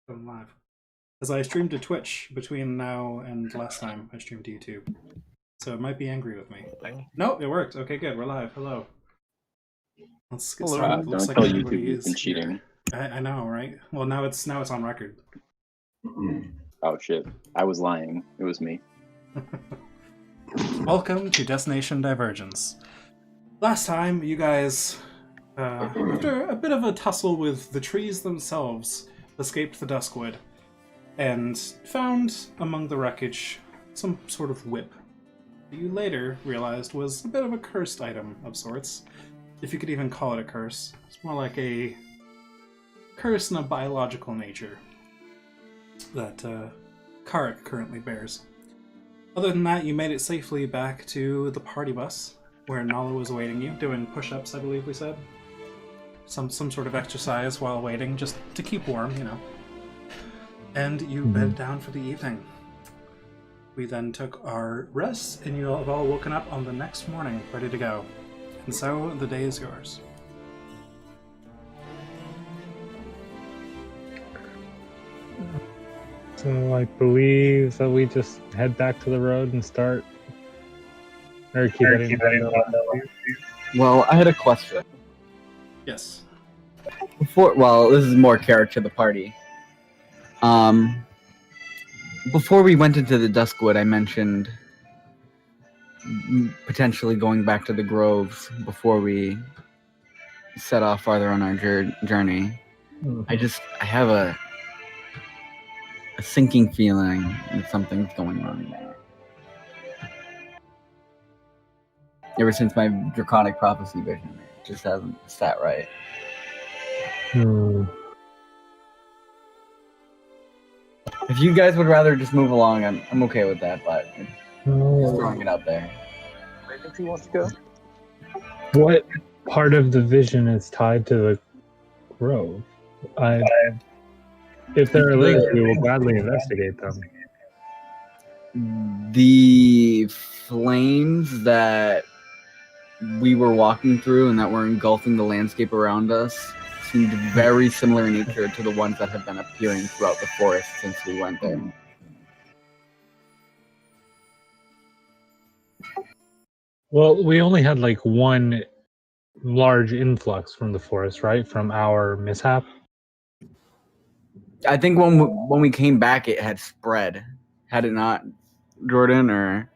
Going live. As I streamed to Twitch between now and last time I streamed to YouTube. So it might be angry with me. No, it worked. Okay, good. We're live. Hello. Let's get started. Don't tell YouTube you've been cheating. I know, right? Well, now it's on record. Oh shit! I was lying. It was me. Welcome to Destination Divergence. Last time, you guys, after a bit of a tussle with the trees themselves, escaped the Duskwood and found among the wreckage some sort of whip that you later realized was a bit of a cursed item of sorts, if you could even call it a curse. It's more like a curse in a biological nature that Karik currently bears. Other than that, you made it safely back to the party bus, where Nala was awaiting you, doing push-ups, I believe we said. Some sort of exercise while waiting, just to keep warm, you know. And you bedded down for the evening. We then took our rest, and you have all woken up on the next morning, ready to go. And so, the day is yours. So I believe that we just head back to the road and start. Or keep it. Well, I had a question. Yes. Well, this is more character to the party. Before we went into the Duskwood, I mentioned potentially going back to the groves before we set off farther on our journey. I have a sinking feeling that something's going on there. Ever since my draconic prophecy vision, it just hasn't sat right. If you guys would rather just move along, I'm okay with that, but just throwing it out there. Where do you want to go? What part of the vision is tied to the grove? If there are links, we will gladly investigate them. The flames that we were walking through and that were engulfing the landscape around us seemed very similar in nature to the ones that have been appearing throughout the forest since we went there. Well, we only had like one large influx from the forest, right? From our mishap. I think when we came back, it had spread. Had it not, Jordan? Or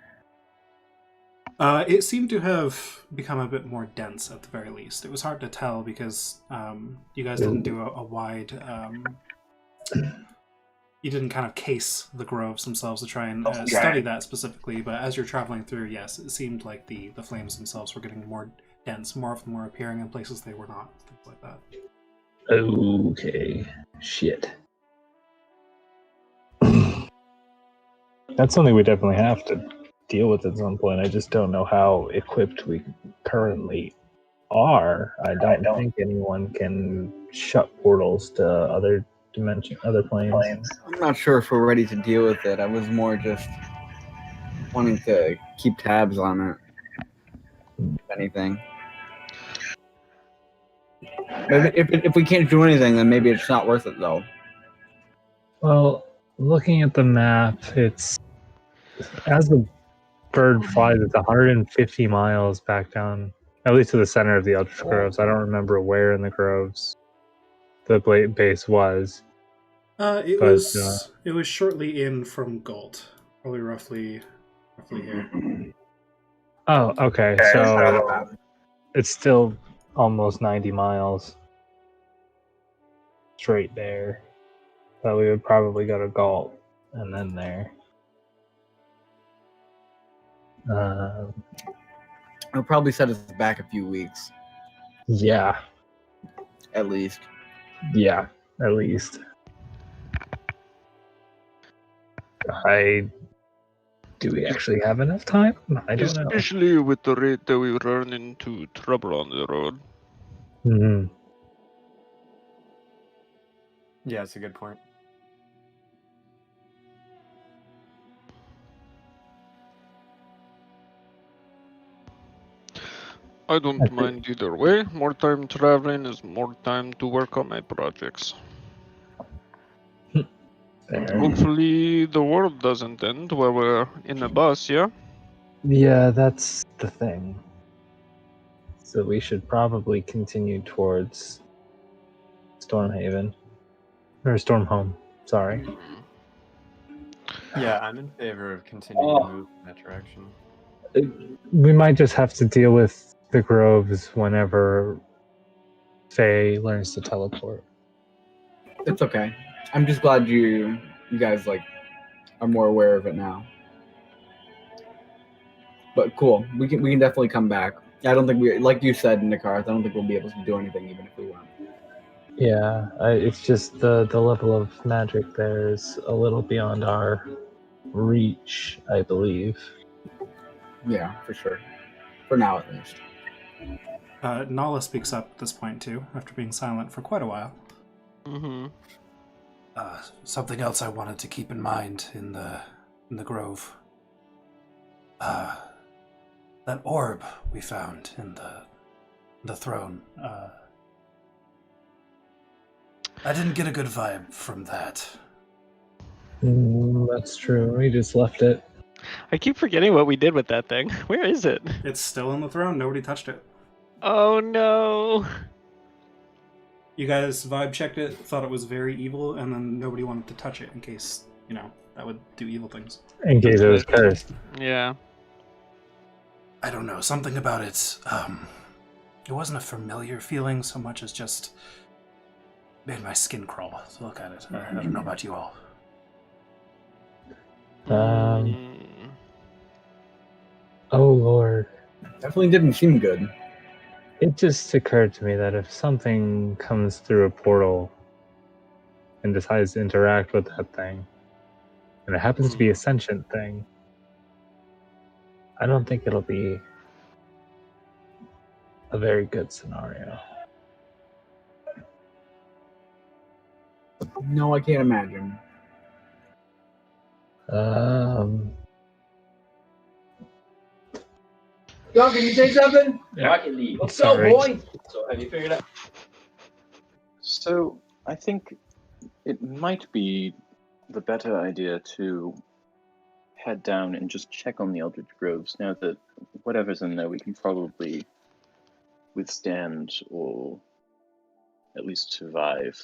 It seemed to have become a bit more dense, at the very least. It was hard to tell because you guys didn't do a wide... you didn't kind of case the groves themselves to try and study that specifically, but as you're traveling through, yes, it seemed like the flames themselves were getting more dense. More of them were appearing in places they were not, things like that. Okay. Shit. That's something we definitely have to deal with at some point. I just don't know how equipped we currently are. I don't think anyone can shut portals to other dimensions, other planes. I'm not sure if we're ready to deal with it. I was more just wanting to keep tabs on it, if anything. Maybe if we can't do anything, then maybe it's not worth it, though. Well, looking at the map, it's as the bird flies, it's 150 miles back down, at least to the center of the Eldritch Groves. I don't remember where in the groves the base was. It was shortly in from Galt, probably roughly here. Oh, okay. So it's still almost 90 miles straight there. But we would probably go to Galt and then there. It'll probably set us back a few weeks. Yeah. At least. Yeah, at least. Do we actually have enough time? I don't know. Especially with the rate that we run into trouble on the road. Mm-hmm. Yeah, that's a good point. I don't mind either way. More time traveling is more time to work on my projects. there. Hopefully the world doesn't end while we're in the bus, yeah? Yeah, that's the thing. So we should probably continue towards Stormhaven. Or Stormhome, sorry. Yeah, I'm in favor of continuing to move in that direction. We might just have to deal with the groves whenever Faye learns to teleport. It's okay. I'm just glad you guys like are more aware of it now. But cool, we can definitely come back. I don't think we, like you said, Nikarth, I don't think we'll be able to do anything even if we want. Yeah, it's just the level of magic there is a little beyond our reach, I believe. Yeah, for sure. For now, at least. Nala speaks up at this point too, after being silent for quite a while. Mm-hmm. Something else I wanted to keep in mind in the grove. That orb we found in the throne. I didn't get a good vibe from that. That's true. We just left it. I keep forgetting what we did with that thing. Where is it? It's still in the throne. Nobody touched it. Oh no. You guys vibe checked it, thought it was very evil, and then nobody wanted to touch it in case, that would do evil things. In case it was cursed. Yeah. I don't know, something about it, it wasn't a familiar feeling so much as just made my skin crawl to look at it. I don't know about you all. Oh Lord. Definitely didn't seem good. It just occurred to me that if something comes through a portal and decides to interact with that thing, and it happens to be a sentient thing, I don't think it'll be a very good scenario. No, I can't imagine. John, can you say something? Yeah. Rocket League. What's Sorry. up, boy? So, have you figured out? So I think it might be the better idea to head down and just check on the Eldritch Groves now that whatever's in there we can probably withstand or at least survive.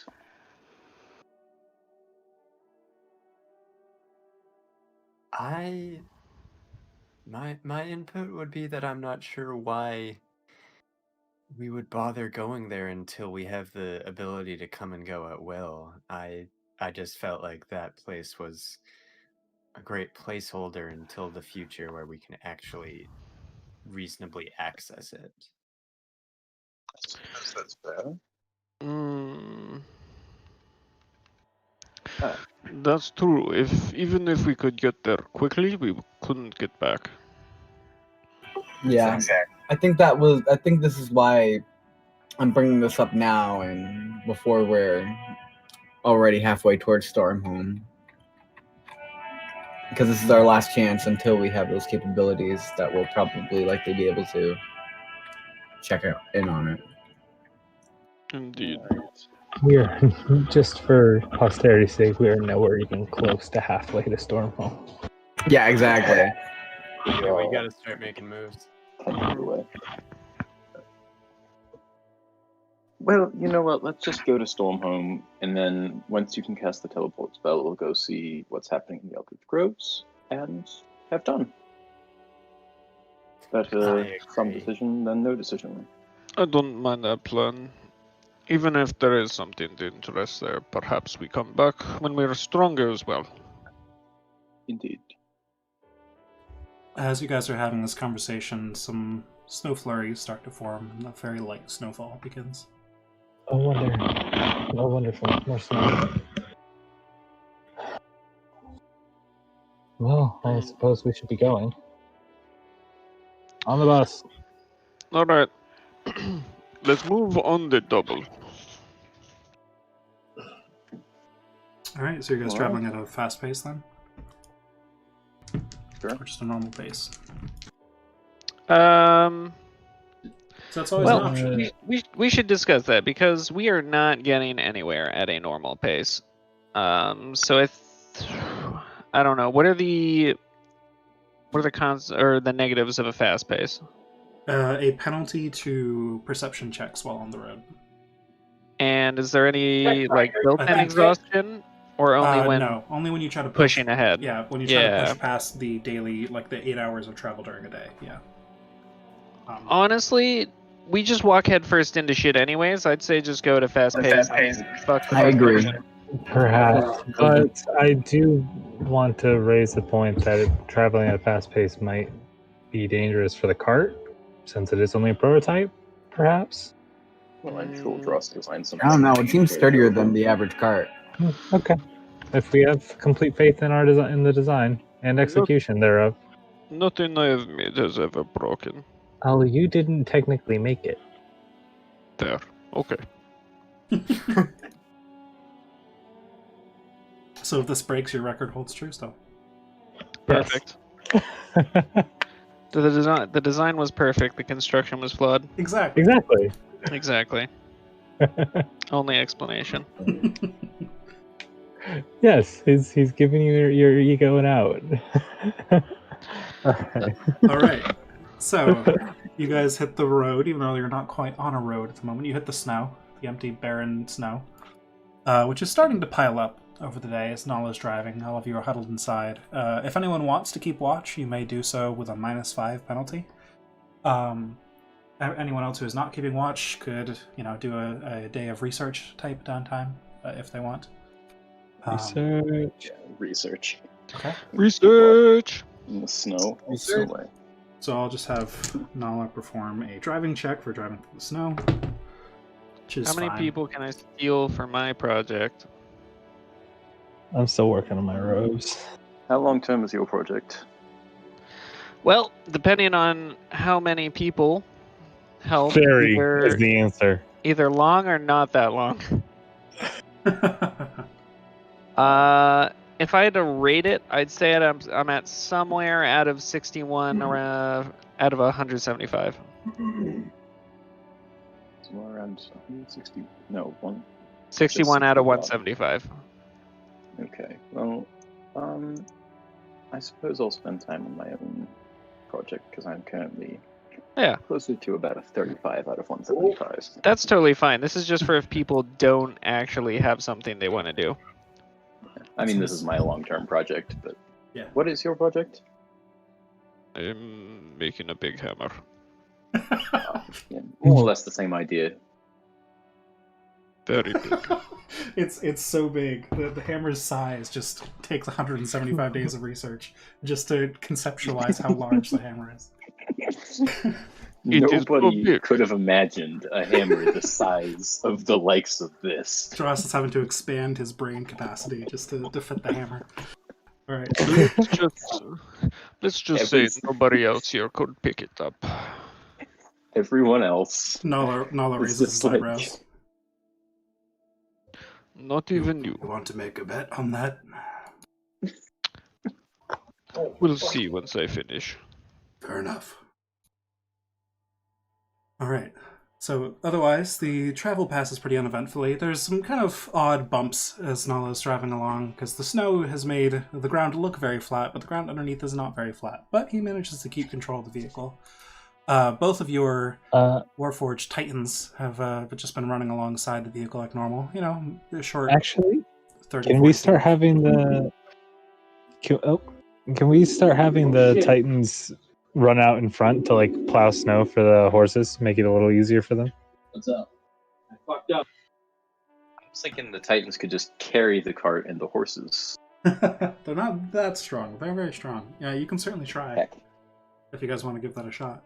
My input would be that I'm not sure why we would bother going there until we have the ability to come and go at will. I just felt like that place was a great placeholder until the future where we can actually reasonably access it. I suppose that's fair. That's true. Even if we could get there quickly, we couldn't get back. Yeah, Exactly. I think this is why I'm bringing this up now and before we're already halfway towards Stormhome. Because this is our last chance until we have those capabilities that we'll probably likely be able to check in on it. Indeed. We are, just for posterity's sake, we are nowhere even close to halfway to Stormhome. Yeah, exactly. Yeah, we gotta start making moves. 10 feet away. Well, you know what? Let's just go to Stormhome, and then once you can cast the teleport spell, we'll go see what's happening in the Eldritch Groves and have done. Better I some agree. decision than no decision. I don't mind that plan. Even if there is something to interest there, perhaps we come back when we're stronger as well. Indeed. As you guys are having this conversation, some snow flurries start to form, and a very light snowfall begins. Oh, wonderful. More snow. Well, I suppose we should be going. On the bus. Alright. Let's move on the double. Alright, so you guys Alright. traveling at a fast pace then? Sure. Or just a normal pace? Um, So that's always an Well, option. we should discuss that because we are not getting anywhere at a normal pace. So I I don't know. What are the cons or the negatives of a fast pace? A penalty to perception checks while on the road. And is there any like built-in think- exhaustion, or only when no, only when you try to pushing ahead? Yeah, when you try to Yeah. push past the daily, like the 8 hours of travel during a day. Yeah. Honestly, we just walk headfirst into shit anyways. I'd say just go to fast pace. Fuck the I agree. perception. Perhaps, but I do want to raise the point that traveling at a fast pace might be dangerous for the cart, since it is only a prototype. Perhaps. Well, I'm sure we'll draw us to find something. I don't know. It seems sturdier than the average cart. Okay. If we have complete faith in our in the design and execution thereof. Nothing I have made has ever broken. Oh, you didn't technically make it. There. Okay. So if this breaks, your record holds true still. Perfect. The design was perfect. The construction was flawed. Exactly. Exactly. Exactly. Only explanation. Yes, he's giving you your ego an out. All right. So you guys hit the road, even though you're not quite on a road at the moment. You hit the snow, the empty, barren snow, which is starting to pile up over the day as Nala's driving. All of you are huddled inside. If anyone wants to keep watch, you may do so with a -5 penalty. Anyone else who is not keeping watch could, do a day of research type downtime if they want. Research. Research. Okay. Research! In the snow. Research. Away. So I'll just have Nala perform a driving check for driving through the snow. Which is How many fine. people can I steal for my project? I'm still working on my robes. How long term is your project? Well, depending on how many people help, Very either, is the answer. either long or not that long. If I had to rate it, I'd say I'm at somewhere out of 61 or out of 175. Somewhere around 160. No, 61 out of 175. Okay. Well, I suppose I'll spend time on my own project because I'm currently closer to about a 35 out of 175. That's totally fine. This is just for if people don't actually have something they want to do. I mean, this is my long-term project, but Yeah. What is your project? I'm making a big hammer. Yeah, more or less the same idea. Very big. It's so big. The hammer's size just takes 175 days of research just to conceptualize how large the hammer is. It is so Nobody big. could have imagined a hammer the size of the likes of this. Dross is having to expand his brain capacity just to fit the hammer. All right. Let's just say nobody else here could pick it up. Everyone else. Nala It's raises just his like- eyebrows. Not even you. You want to make a bet on that? We'll see once I finish. Fair enough. All right. So otherwise, the travel passes pretty uneventfully. There's some kind of odd bumps as Nala's driving along, because the snow has made the ground look very flat, but the ground underneath is not very flat. But he manages to keep control of the vehicle. Both of your Warforged Titans have just been running alongside the vehicle like normal. You know, a short Actually, 30, can we 40 start feet. having the? Can we start having the Titans run out in front to like plow snow for the horses, make it a little easier for them? What's up? I fucked up. I was thinking the Titans could just carry the cart and the horses. They're not that strong. They're very strong. Yeah, you can certainly try Heck, if you guys want to give that a shot.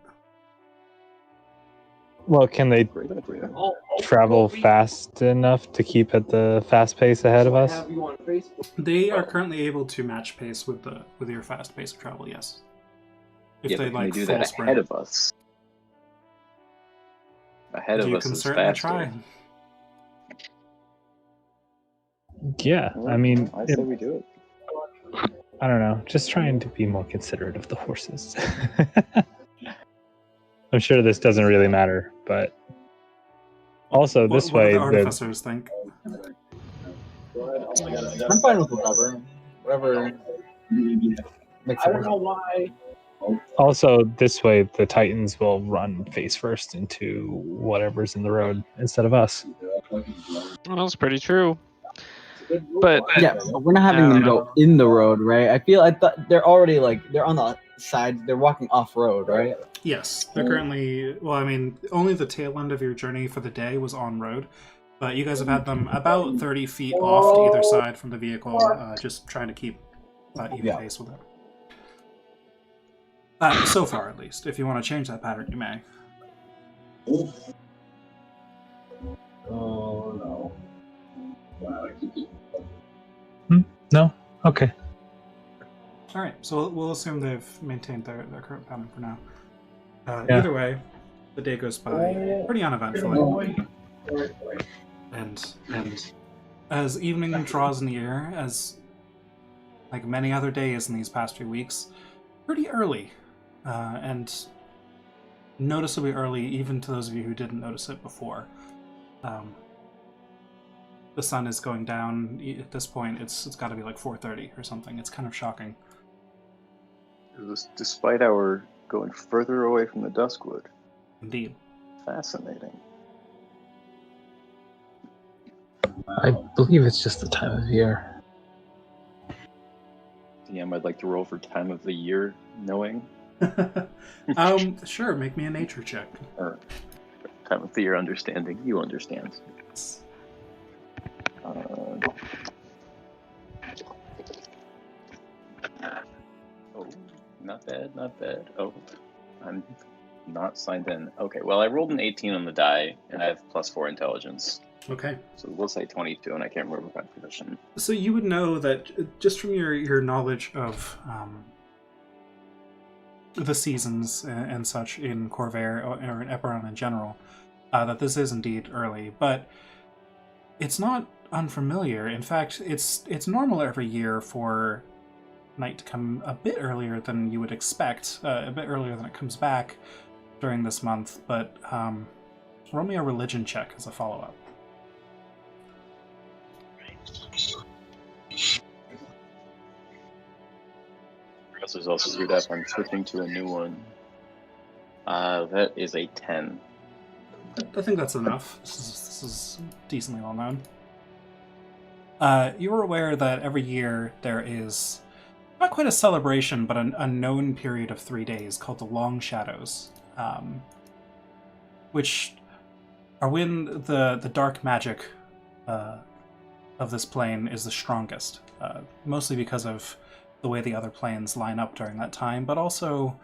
Well, can they great idea. travel fast enough to keep at the fast pace ahead of I us? have you on Facebook. They are currently able to match pace with your fast pace of travel. Yes. If Yeah, they but can like they do full that sprint, ahead of us? Ahead of you us can is certainly faster. try. Yeah, I mean, I say we do it. I don't know, just trying to be more considerate of the horses. I'm sure this doesn't really matter, but also this what way, do the artificers think? I'm fine with whatever. whatever makes I it don't worth know it. why. Also, this way the Titans will run face first into whatever's in the road instead of us. Well, that's pretty true. But Yeah, but we're not having I them don't know. go in the road, right? I thought they're already they're on the side. They're walking off road, right? Yes, they're currently. Well, I mean, only the tail end of your journey for the day was on road, but you guys have had them about 30 feet off to either side from the vehicle, just trying to keep even Yeah. pace with it. So far, at least. If you want to change that pattern, you may. Oh no. Wow. No? Okay. All right, so we'll assume they've maintained their current pattern for now. Yeah. Either way, the day goes by pretty uneventfully, and as evening draws near, as like many other days in these past few weeks, pretty early, and noticeably early, even to those of you who didn't notice it before. The sun is going down. At this point, it's got to be like 4:30 or something. It's kind of shocking. Despite our going further away from the Duskwood. Indeed. Fascinating. I believe it's just the time of year. DM, I'd like to roll for time of the year knowing. Sure, make me a nature check. Or time of the year understanding. You understand. Oh, not bad, not bad. Oh, I'm not signed in. Okay, well, I rolled an 18 on the die, and I have +4 intelligence. Okay. So we'll say 22, and I can't remember my position. So you would know that just from your knowledge of the seasons and such in Corvair or in Eberron in general, that this is indeed early, but it's not unfamiliar. In fact, it's normal every year for night to come a bit earlier than you would expect, a bit earlier than it comes back during this month, but roll me a religion check as a follow-up. Professor's all screwed up. I'm switching to a new one. That is a 10. I think that's enough. This is decently well known. You are aware that every year there is not quite a celebration, but a known period of 3 days called the Long Shadows, which are when the dark magic of this plane is the strongest, mostly because of the way the other planes line up during that time, but also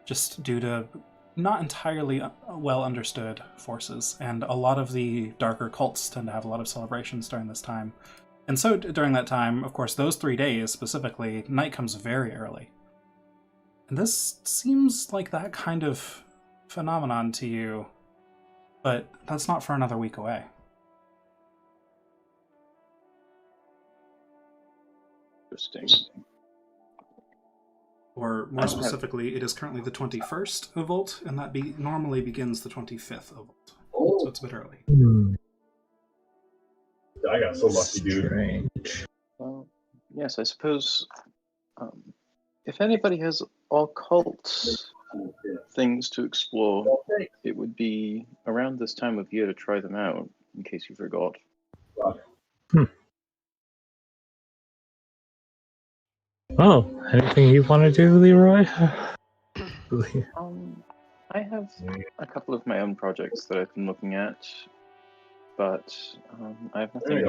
just due to not entirely well understood forces, and a lot of the darker cults tend to have a lot of celebrations during this time. And so during that time, of course, those 3 days specifically, night comes very early. And this seems like that kind of phenomenon to you, but that's not for another week away. Interesting. Or more specifically, it is currently the 21st of Volt, and that normally begins the 25th of Volt. So it's a bit early. I got so lucky, dude. Strange. Well, yes, I suppose if anybody has occult things to explore, it would be around this time of year to try them out, in case you forgot. Oh, anything you want to do, Leroy? I have a couple of my own projects that I've been looking at, but I have nothing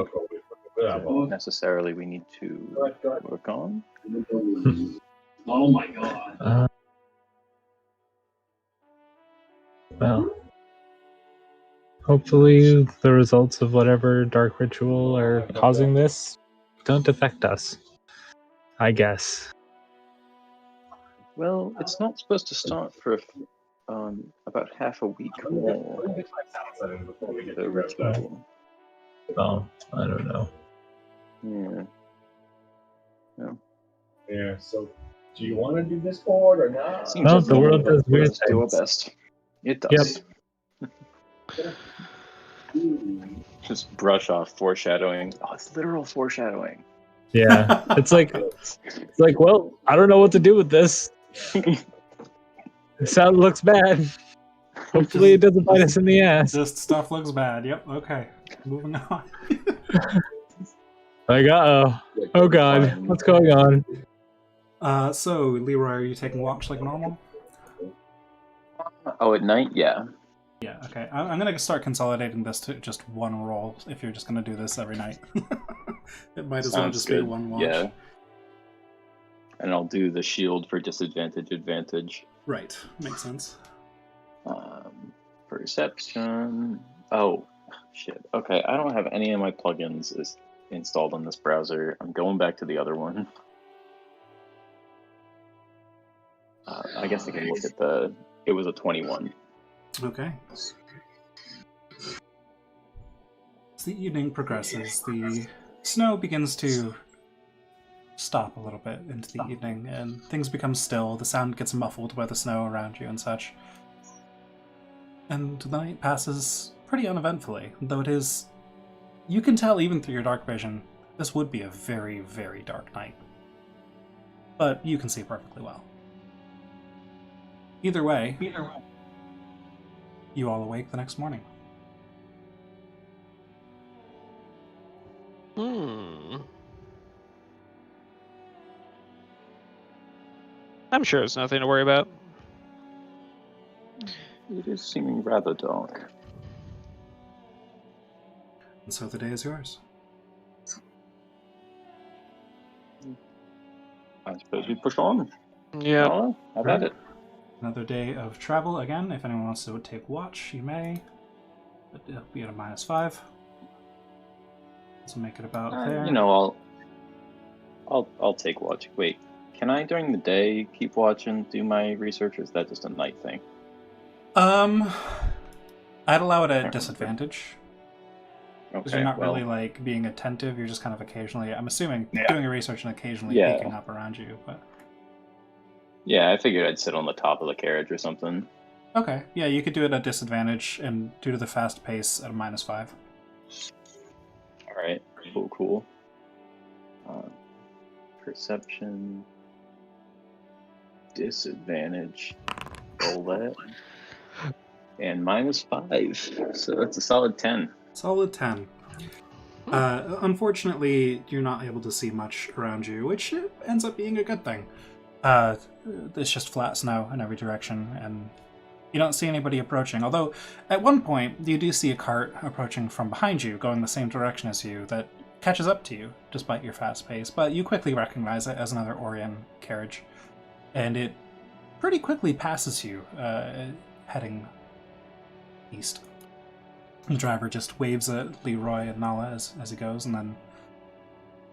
that necessarily we need to work on. Oh my god. Well, hopefully the results of whatever dark ritual are causing this don't affect us. I guess. Well, it's not supposed to start for about half a week more. The ritual. Oh, I don't know. Yeah. No. Yeah, so do you want to do Discord or not? Seems No, like the world does weird let's do our things. best. It does. Just brush off foreshadowing. Oh, it's literal foreshadowing. Yeah, it's like, well, I don't know what to do with this. The sound looks bad. Hopefully, it doesn't bite us in the ass. Just stuff looks bad. Yep. Okay. Moving on. Like, oh god, what's going on? So Leroy, are you taking watch like normal? Oh, at night? Yeah. Yeah. Okay. I'm gonna start consolidating this to just one roll. If you're just gonna do this every night, it might as well Sounds just good. be one watch. Yeah. And I'll do the shield for disadvantage advantage. Right. Makes sense. Perception. Oh, shit. Okay, I don't have any of my plugins installed on this browser. I'm going back to the other one. I guess I can look at it was a 21. Okay. As the evening progresses, the snow begins to stop a little bit into the evening, and things become still. The sound gets muffled by the snow around you and such. And the night passes pretty uneventfully, though it is... You can tell even through your dark vision, this would be a very, very dark night. But you can see perfectly well. Either way, you all awake the next morning. I'm sure it's nothing to worry about. It is seeming rather dark. And so the day is yours. I suppose we push on. Yeah. Oh, how about it? Another day of travel again. If anyone wants to take watch, you may. But it'll be at a -5. So make it about there. You know, I'll take watch. Wait, can I during the day keep watch and do my research, or is that just a night thing? I'd allow it at disadvantage. Because Okay, you're not well, really like being attentive, you're just kind of occasionally, I'm assuming, doing your research and occasionally Yeah. peeking up around you, but... yeah, I figured I'd sit on the top of the carriage or something. Okay, yeah, you could do it at disadvantage, and due to the fast pace, at a -5. Alright, cool. Perception. Disadvantage. Roll that. And -5. So that's a solid 10. Solid 10. Unfortunately, you're not able to see much around you, which ends up being a good thing. It's just flat snow in every direction, and you don't see anybody approaching. Although, at one point, you do see a cart approaching from behind you, going the same direction as you, that catches up to you, despite your fast pace. But you quickly recognize it as another Orion carriage, and it pretty quickly passes you, heading east. The driver just waves at Leroy and Nala as he goes, and then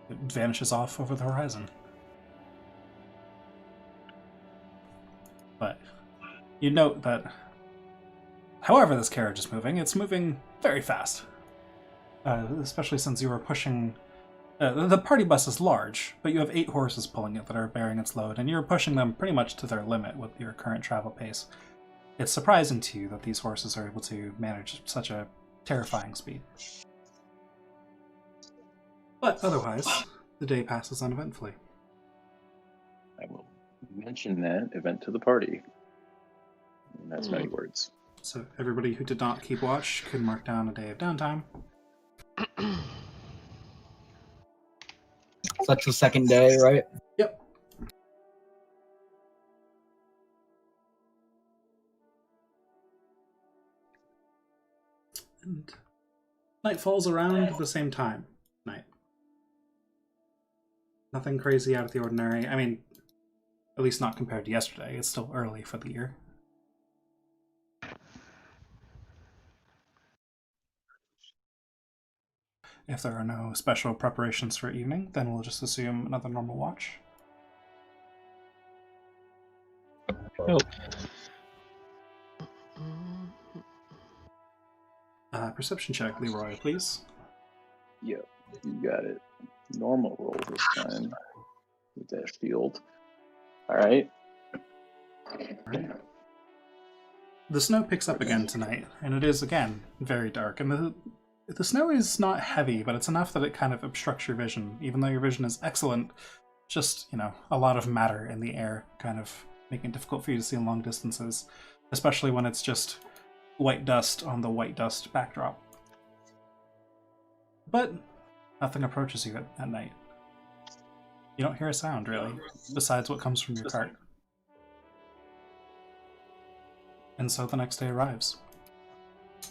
it vanishes off over the horizon. But you note that, however this carriage is moving, it's moving very fast. Especially since you were pushing... the party bus is large, but you have 8 horses pulling it that are bearing its load, and you're pushing them pretty much to their limit with your current travel pace. It's surprising to you that these horses are able to manage such a terrifying speed. But otherwise, the day passes uneventfully. I will mention that event to the party. And that's many words. So everybody who did not keep watch can mark down a day of downtime. So that's the second day, right? Yep. And night falls around at the same time. Night. Nothing crazy out of the ordinary. I mean, at least not compared to yesterday. It's still early for the year. If there are no special preparations for evening, then we'll just assume another normal watch. Oh. Perception check, Leroy, please. Yep, you got it. Normal roll this time with that shield. Alright. The snow picks up again tonight, and it is again very dark, and The snow is not heavy, but it's enough that it kind of obstructs your vision. Even though your vision is excellent, just, a lot of matter in the air, kind of making it difficult for you to see in long distances, especially when it's just white dust on the white dust backdrop. But nothing approaches you at night. You don't hear a sound, really, besides what comes from your cart. And so the next day arrives.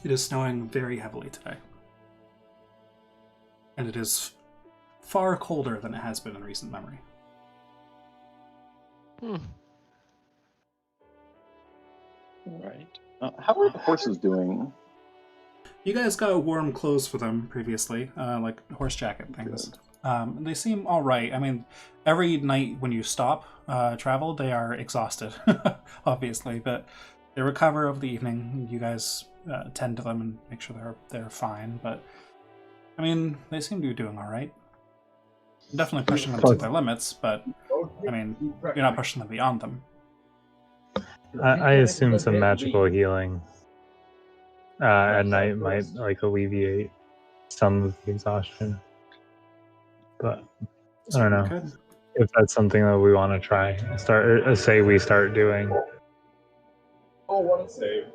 It is snowing very heavily today. And it is far colder than it has been in recent memory. Right. How are the horses doing? You guys got warm clothes for them previously, like horse jacket things. They seem all right. I mean, every night when you stop travel, they are exhausted, obviously, but they recover over the evening. You guys tend to them and make sure they're fine. But I mean, they seem to be doing all right. Definitely pushing them to their limits, but I mean, you're not pushing them beyond them. I assume some magical healing at night might alleviate some of the exhaustion, but I don't know Good. if that's something that we want to try. We start doing. Oh, what a save.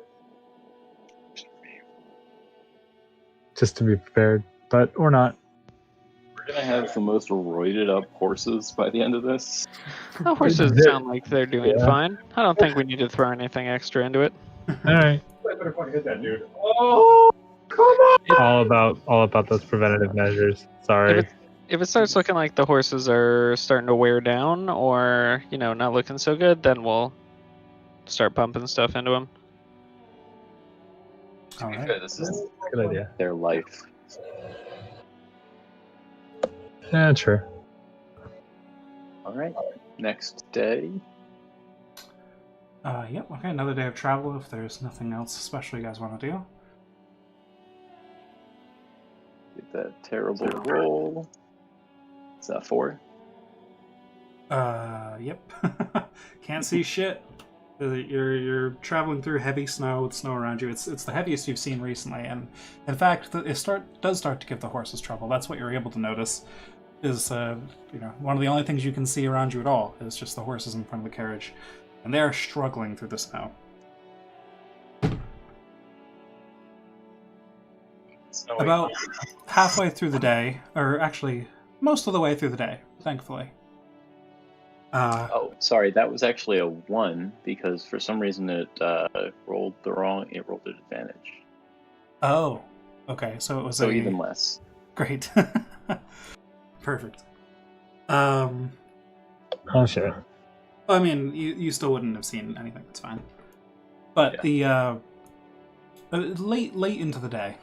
Just to be prepared, but or not. We're gonna have the most roided up horses by the end of this. The horses sound like they're doing fine. I don't think we need to throw anything extra into it. All right. I better fucking hit that dude. Oh, come on! All about those preventative measures. Sorry. If it starts looking like the horses are starting to wear down or, not looking so good, then we'll start pumping stuff into them. All To be right. fair, this is Good idea. their life. Yeah, true. All right. Next day. Yep, okay, another day of travel if there's nothing else special you guys want to do. Get that terrible roll. Is that 4? Yep. Can't see shit. You're traveling through heavy snow with snow around you. It's the heaviest you've seen recently, and in fact, it does start to give the horses trouble. That's what you're able to notice. Is one of the only things you can see around you at all is just the horses in front of the carriage, and they are struggling through the snow. About halfway through the day, or actually most of the way through the day, thankfully. Oh, sorry, that was actually a 1 because for some reason it rolled at advantage. Oh, okay, so it was So even less. Great. Perfect. Oh shit. I mean, you still wouldn't have seen anything. That's fine. But the late into the day,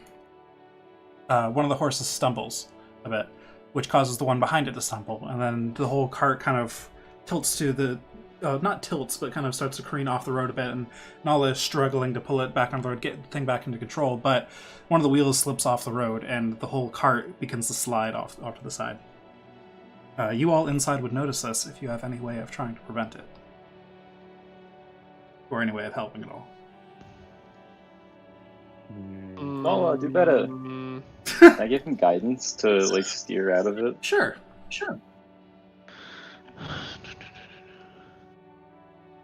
one of the horses stumbles a bit, which causes the one behind it to stumble, and then the whole cart kind of tilts to the not tilts, but kind of starts to careen off the road a bit, and Nala is struggling to pull it back on the road, get the thing back into control, but one of the wheels slips off the road, and the whole cart begins to slide off to the side. You all inside would notice this if you have any way of trying to prevent it. Or any way of helping at all. Oh, do better. Can I give him guidance to steer out of it? Sure.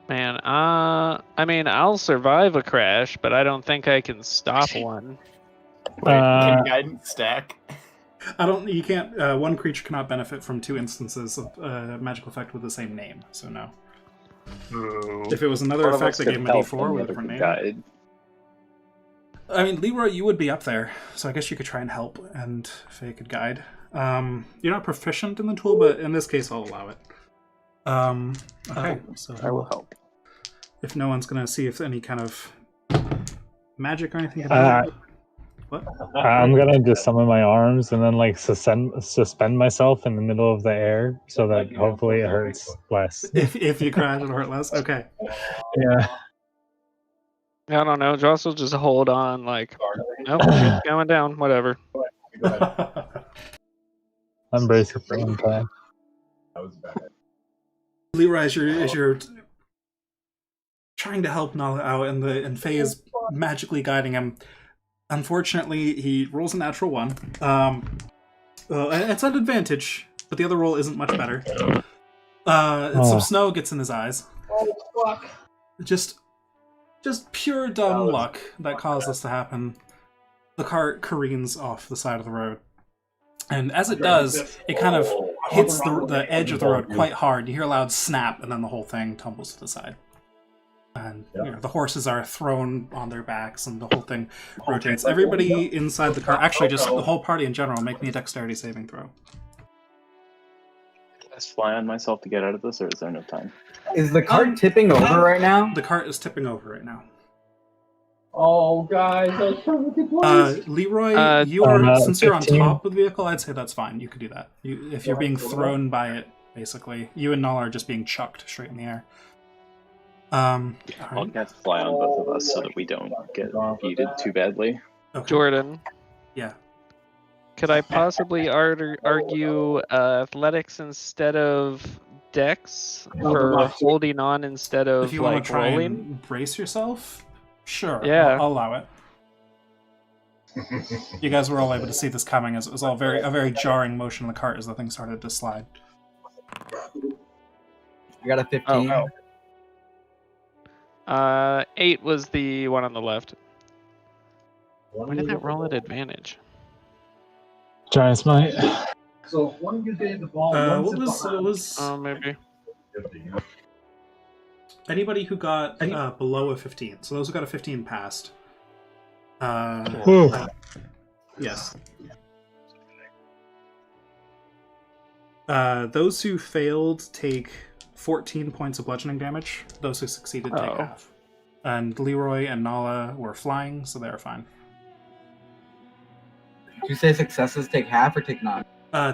Man, I mean, I'll survive a crash, but I don't think I can stop one. Wait, can guidance stack? You can't, one creature cannot benefit from 2 instances of magical effect with the same name, so no. If it was another One of effect us that could gave him a help d4 and with the a other different could name. guide. I mean, Leroy, you would be up there, so I guess you could try and help, and Faye could guide. You're not proficient in the tool, but in this case, I'll allow it. Okay, so I will help. if no one's gonna see if any kind of magic or anything. What? I'm gonna just summon my arms and then suspend myself in the middle of the air so that hopefully it hurts less. If you crash, it'll hurt less. Okay. Yeah. I don't know. Joss will just hold on, nope, shit's going down, whatever. I'm bracing for one time. That was bad. Leroy, as you're trying to help Nala out, and Faye is magically guiding him, Unfortunately, he rolls a natural 1. It's an advantage, but the other roll isn't much better. Some snow gets in his eyes. Oh, fuck. Just pure dumb luck that caused this to happen. The cart careens off the side of the road. And as it does, it kind of hits the edge of the road quite hard. You hear a loud snap, and then the whole thing tumbles to the side. And the horses are thrown on their backs, and the whole thing rotates. Everybody inside the car, actually just the whole party in general, make me a dexterity saving throw. Can I just fly on myself to get out of this, or is there no time? Is the cart tipping over right now? The cart is tipping over right now. Oh, guys, I was trying to get close. Leroy, you are since you're on 15. top of the vehicle, I'd say that's fine. You could do that. If you're being thrown by it, basically, you and Nala are just being chucked straight in the air. I'll Alright. have to fly on both of us so that we don't get yeeted too badly. Okay. Jordan, Yeah. could I possibly argue athletics instead of dex for holding on instead If of you want like to try rolling? and brace yourself, sure. Yeah. I'll allow it. You guys were all able to see this coming, as it was all a very jarring motion in the cart as the thing started to slide. I got a 15. Oh. 8 was the one on the left. Why did that roll at advantage? Giant smite. So when you get the ball, What was Oh, maybe. anybody who got below a 15? So those who got a 15 passed. Whew. Yes. Those who failed take 14 points of bludgeoning damage. Those who succeeded take half. And Leroy and Nala were flying, so they're fine. Did you say successes take half or take none?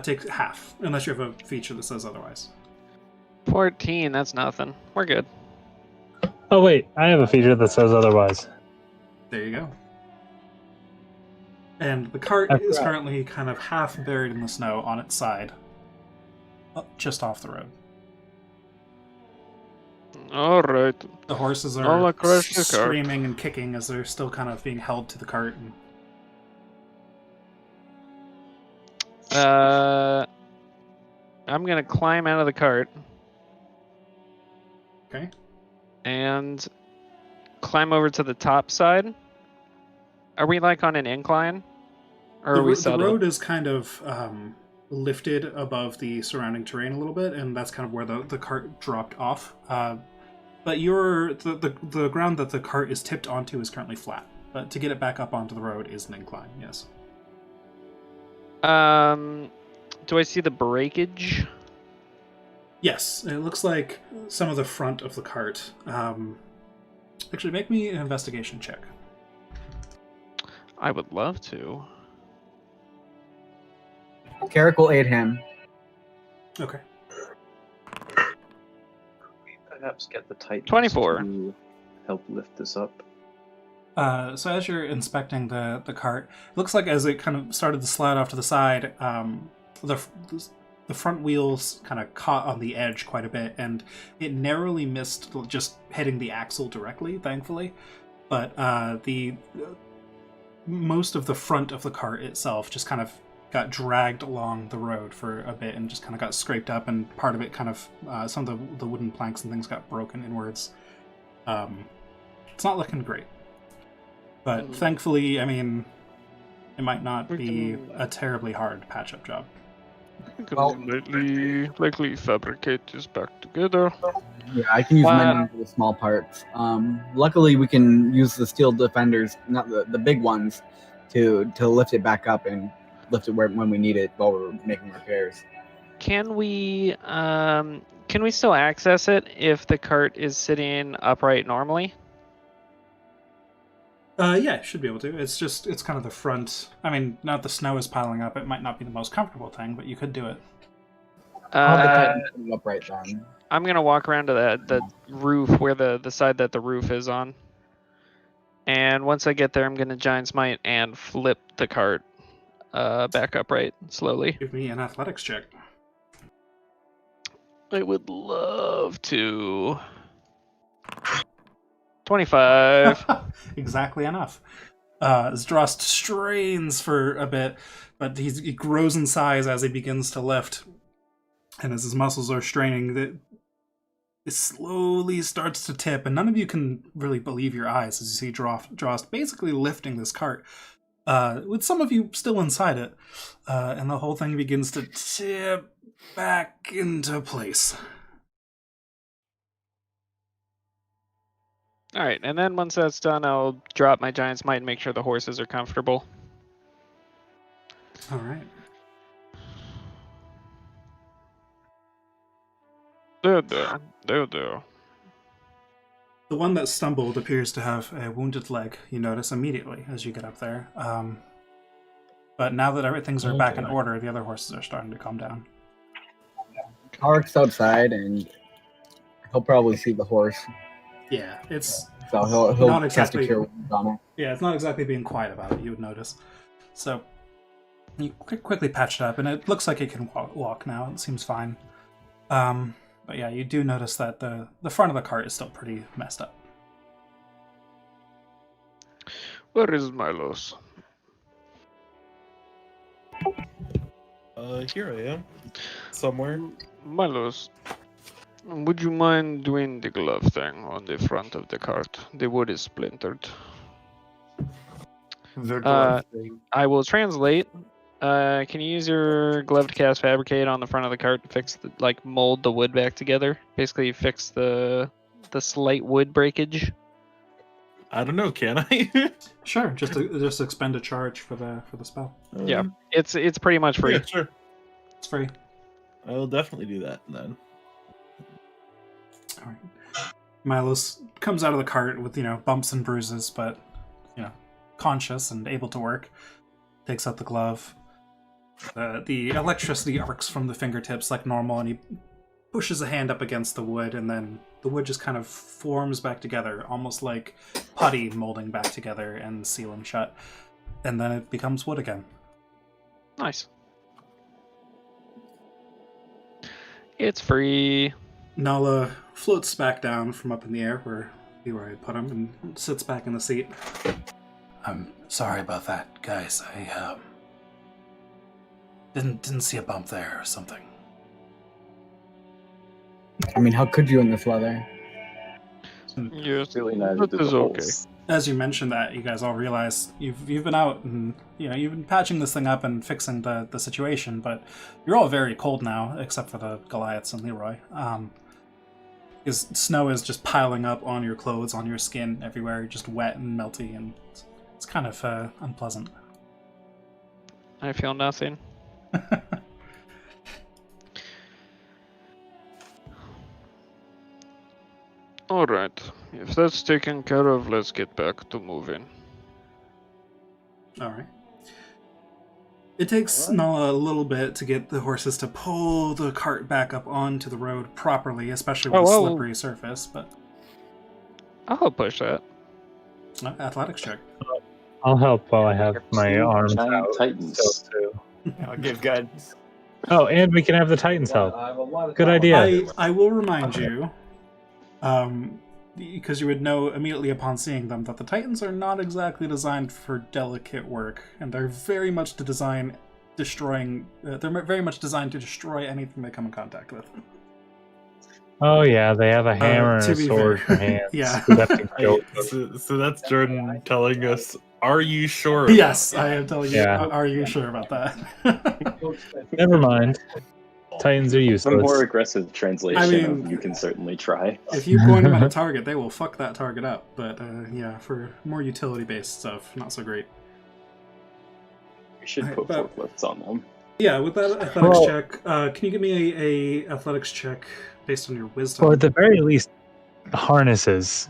Take half, unless you have a feature that says otherwise. 14, that's nothing. We're good. Oh wait, I have a feature that says otherwise. There you go. And the cart is currently kind of half buried in the snow on its side, just off the road. Alright. The horses I'll are crush the cart. screaming and kicking as they're still kind of being held to the cart. And... I'm gonna climb out of the cart. Okay. And climb over to the top side. Are we like on an incline? Or are we The settled? road is kind of lifted above the surrounding terrain a little bit, and that's kind of where the cart dropped off. But the ground that the cart is tipped onto is currently flat. But to get it back up onto the road is an incline, yes. Do I see the breakage? Yes, it looks like some of the front of the cart. Actually, make me an investigation check. I would love to. Carrick will aid him. Okay. Perhaps get the Titans 24. to help lift this up. So as you're inspecting the cart, it looks like as it kind of started to slide off to the side, the front wheels kind of caught on the edge quite a bit, and it narrowly missed just hitting the axle directly, thankfully. But most of the front of the cart itself just kind of got dragged along the road for a bit and just kind of got scraped up, and part of it kind of some of the wooden planks and things got broken inwards. It's not looking great. But thankfully, I mean, it might not be a terribly hard patch-up job. We can likely fabricate this back together. Yeah, I can use mending for the small parts. Luckily, we can use the steel defenders, not the big ones, to lift it back up and lift it when we need it while we're making repairs. Can we still access it if the cart is sitting upright normally? Yeah, should be able to. It's kind of the front. I mean, now that the snow is piling up, it might not be the most comfortable thing, but you could do it. I'll have the Titan put it upright then. I'm gonna walk around to the roof where the side that the roof is on. And once I get there, I'm gonna giant smite and flip the cart back upright slowly. Give me an athletics check. I would love to. 25. Exactly enough. Zdrost strains for a bit, but he grows in size as he begins to lift. And as his muscles are straining, it slowly starts to tip, and none of you can really believe your eyes as you see Drost basically lifting this cart, with some of you still inside it, and the whole thing begins to tip back into place. All right, and then once that's done, I'll drop my Giant's Might and make sure the horses are comfortable. All right. There, there. There, there. The one that stumbled appears to have a wounded leg, you notice immediately as you get up there. But now that things are back in order, the other horses are starting to calm down. Tark's outside, and he'll probably see the horse. Yeah, it's So he'll not cast a exactly. cure wounds on it. Yeah, it's not exactly being quiet about it, you would notice. So, you quickly patch it up, and it looks like it can walk now. It seems fine. But yeah, you do notice that the front of the cart is still pretty messed up. Where is Milos? Here I am. Somewhere. Milos, would you mind doing the glove thing on the front of the cart? The wood is splintered. The glove thing. I will translate. Can you use your glove to cast Fabricate on the front of the cart to fix, mold the wood back together? Basically, fix the slight wood breakage. I don't know, can I? Sure, just expend a charge for the spell. Yeah, it's pretty much free. Yeah, sure. It's free. I will definitely do that then. All right. Milos comes out of the cart with bumps and bruises, but conscious and able to work. Takes out the glove. The electricity arcs from the fingertips like normal, and he pushes a hand up against the wood, and then the wood just kind of forms back together, almost like putty molding back together and sealing shut. And then it becomes wood again. Nice. It's free. Nala floats back down from up in the air where I put him and sits back in the seat. I'm sorry about that, guys. I didn't see a bump there or something. I mean, how could you in this weather? Yes, Really neither that did is the okay. holes. As you mentioned that, you guys all realize you've been out and you've been patching this thing up and fixing the situation, but you're all very cold now, except for the Goliaths and Leroy. Because snow is just piling up on your clothes, on your skin, everywhere, just wet and melty, and it's kind of unpleasant. I feel nothing. Alright, if that's taken care of, let's get back to moving. All right. It takes Nala a little bit to get the horses to pull the cart back up onto the road properly, especially with a slippery surface, but I'll push that. athletics check. I'll help while I have Two my arms giant out. titans. still, too. I'll give guidance. Oh, and we can have the Titans help. I have a lot of Good time. idea. I will remind you, because you would know immediately upon seeing them, that the Titans are not exactly designed for delicate work, and they're very much they're very much designed to destroy anything they come in contact with. Oh yeah, they have a hammer and to a be sword fair. for hands. Yeah. We have to go with them. So that's Jordan telling us, are you sure? Yes, I am telling you. Yeah. Are you sure about that? Never mind. Titans are The useless. more aggressive translation I mean- of you can certainly try. If you point them at a target, they will fuck that target up. But yeah, for more utility-based stuff, not so great. We should Alright, put but- forklifts on them. Yeah, with that athletics Well- check, can you give me a athletics check based on your wisdom? Or at the very least, harnesses.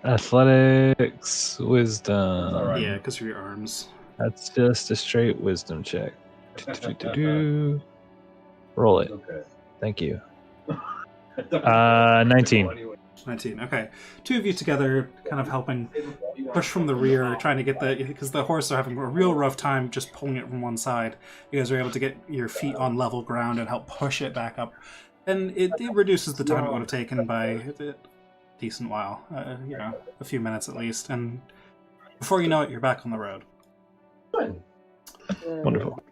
Athletics, wisdom. Yeah, because of your arms. That's just a straight wisdom check. Roll it. Okay. Thank you. 19. 19. Okay. Two of you together, kind of helping push from the rear, trying to get because the horse are having a real rough time just pulling it from one side. You guys are able to get your feet on level ground and help push it back up. And it reduces the time it would have taken by decent while, a few minutes at least, and before you know it, you're back on the road. Wonderful.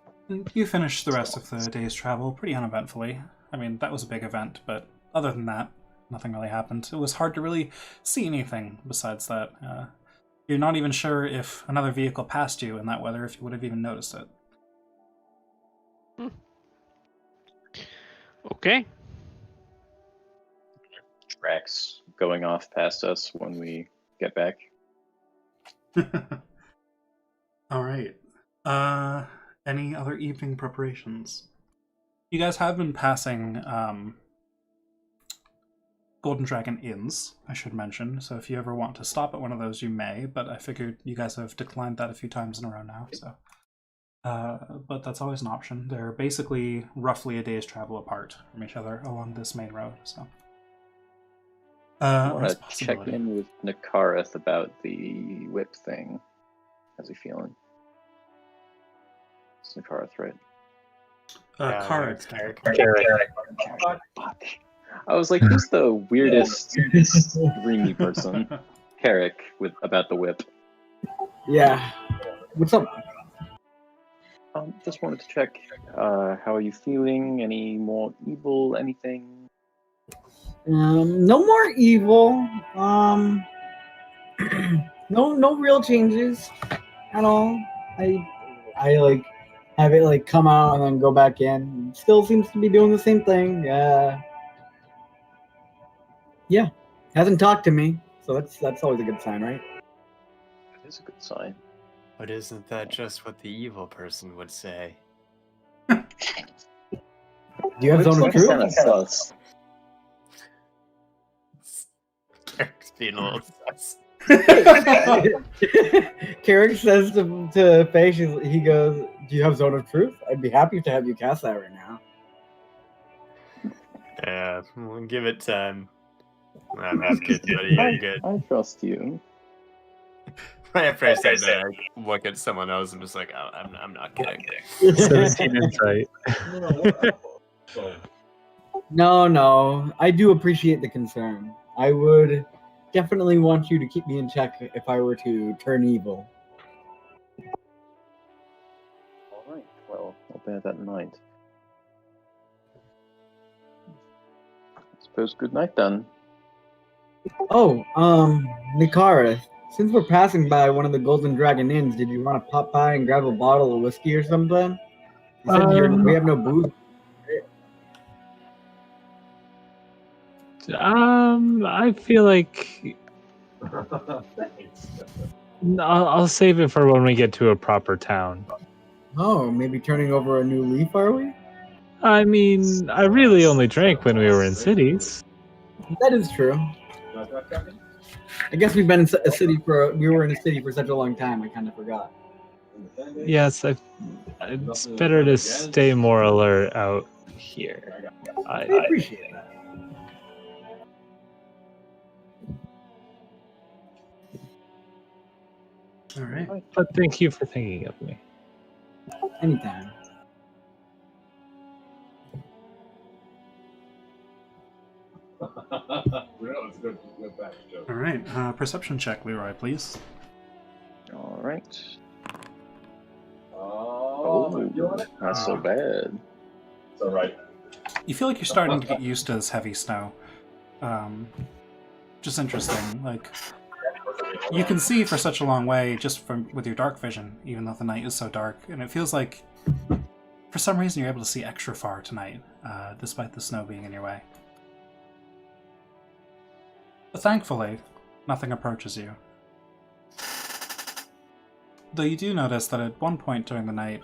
You finish the rest of the day's travel pretty uneventfully. I mean, that was a big event, but other than that, nothing really happened. It was hard to really see anything besides that. You're not even sure if another vehicle passed you in that weather, if you would have even noticed it. Okay. Tracks going off past us when we get back. All right. Any other evening preparations? You guys have been passing Golden Dragon Inns, I should mention. So if you ever want to stop at one of those, you may. But I figured you guys have declined that a few times in a row now. So, but that's always an option. They're basically roughly a day's travel apart from each other along this main road. So, I want to check in with Nakareth about the whip thing. How's he feeling? It's Nakareth, right? Carrick. Fuck. I was like, who's the weirdest dreamy person? Carrick about the whip. Yeah. What's up? Just wanted to check. How are you feeling? Any more evil? Anything? No more evil. No real changes at all. I like have it like come out and then go back in. Still seems to be doing the same thing. Yeah. Hasn't talked to me, so that's always a good sign, right? That is a good sign. But isn't that just what the evil person would say? Do you have zone of truth? Kind of sus. Eric's being a little sus. Carrick says to Faye, he goes, "Do you have zone of truth? I'd be happy to have you cast that right now." Yeah, we'll give it time. I'm just kidding, buddy. Yeah, you're good. I trust you. Right after I say that, I look at someone else and just like, oh, I'm not kidding. 17 insight. No. I do appreciate the concern. I would definitely want you to keep me in check if I were to turn evil. All right. Well, I'll bear that in mind. I suppose good night then. Oh, Nikara, since we're passing by one of the Golden Dragon Inns, did you want to pop by and grab a bottle of whiskey or something? You said we have no booze. I feel like I'll save it for when we get to a proper town. Oh, maybe turning over a new leaf, are we? I mean, I really only drank when we were in cities. That is true. I guess we've been in a city we were in a city for such a long time, I kind of forgot. Yes, it's better to stay more alert out here. I appreciate that. All right. But thank you for thinking of me. Anytime. All right. Perception check, Leroy, please. All right. Oh, not so bad. It's all right. You feel like you're starting to get used to this heavy snow. Just interesting. Like, you can see for such a long way just with your dark vision, even though the night is so dark, and it feels like for some reason you're able to see extra far tonight, despite the snow being in your way. But thankfully, nothing approaches you. Though you do notice that at one point during the night,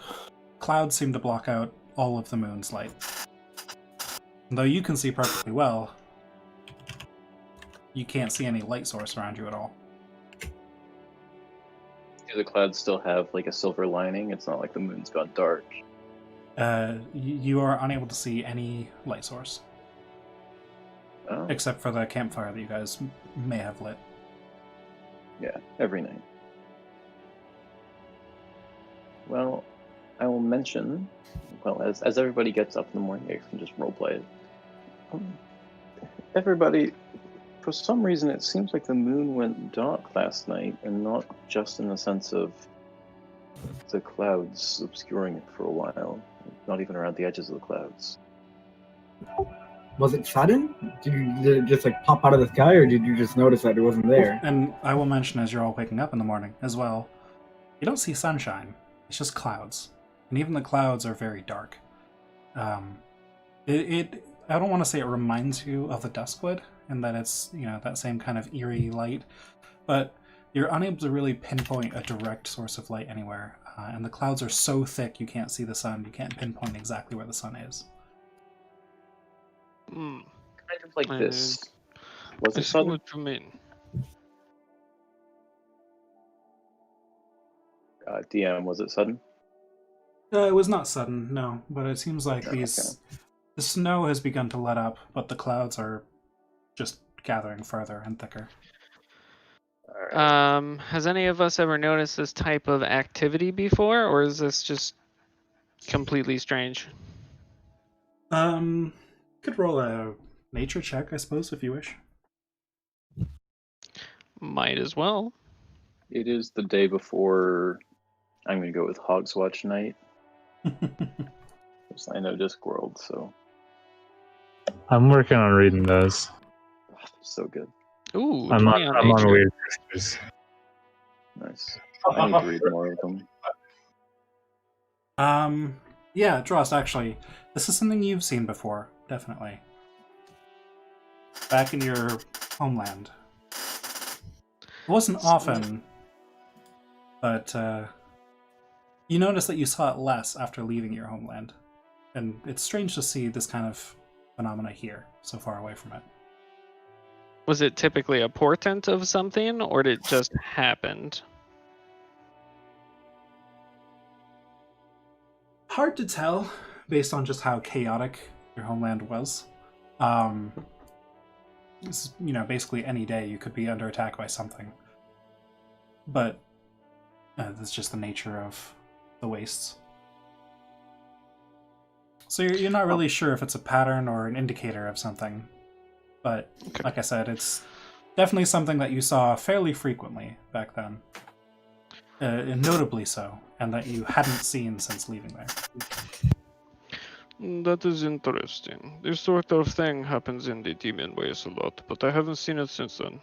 clouds seem to block out all of the moon's light. And though you can see perfectly well, you can't see any light source around you at all. Do the clouds still have like a silver lining? It's not like the moon's gone dark. You are unable to see any light source. Oh. Except for the campfire that you guys may have lit. Yeah, every night. Well, I will mention, as everybody gets up in the morning, you can just roleplay it. Everybody, For some reason, it seems like the moon went dark last night, and not just in the sense of the clouds obscuring it for a while. Not even around the edges of the clouds. Was it sudden? Did it just like pop out of the sky, or did you just notice that it wasn't there? And I will mention, as you're all waking up in the morning as well, you don't see sunshine. It's just clouds, and even the clouds are very dark. I don't want to say it reminds you of the Duskwood, in that it's, you know, that same kind of eerie light, but you're unable to really pinpoint a direct source of light anywhere, and the clouds are so thick you can't see the sun. You can't pinpoint exactly where the sun is. Kind of like I this. Was I it see sudden? what you mean. DM, was it sudden? It was not sudden, no, but it seems like Okay. the snow has begun to let up, but the clouds are just gathering further and thicker. All right. Has any of us ever noticed this type of activity before, or is this just completely strange? Could roll a nature check, I suppose, if you wish. Might as well. It is the day before. I'm going to go with Hogswatch night. Because I know Discworld, so I'm working on reading those. they're so good. Ooh, I'm 20 on on nature. weird creatures. Nice. I need to read more of them. Yeah, Drost, actually, this is something you've seen before, definitely. Back in your homeland. It wasn't often, but you notice that you saw it less after leaving your homeland. And it's strange to see this kind of phenomena here, so far away from it. Was it typically a portent of something, or did it just happened? Hard to tell, based on just how chaotic your homeland was. Basically any day you could be under attack by something. But that's just the nature of the wastes. So you're not really sure if it's a pattern or an indicator of something. But, Okay. like I said, it's definitely something that you saw fairly frequently back then. And notably so, and that you hadn't seen since leaving there. That is interesting. This sort of thing happens in the demon ways a lot, but I haven't seen it since then.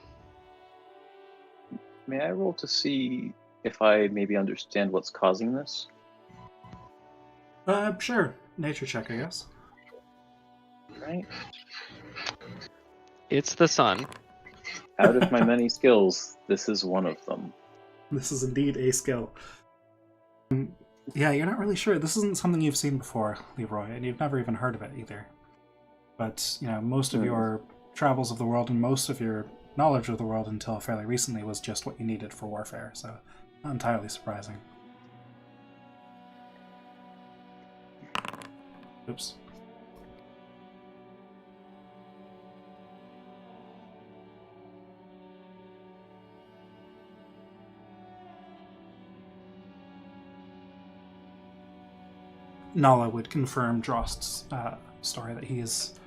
May I roll to see if I maybe understand what's causing this? Sure. Nature check, I guess. Right? It's the sun. Out of my many skills, this is one of them. This is indeed a skill. Yeah, you're not really sure. This isn't something you've seen before, Leroy, and you've never even heard of it either. But, most of your travels of the world and most of your knowledge of the world until fairly recently was just what you needed for warfare, so not entirely surprising. Oops. Nala would confirm Drost's story that he is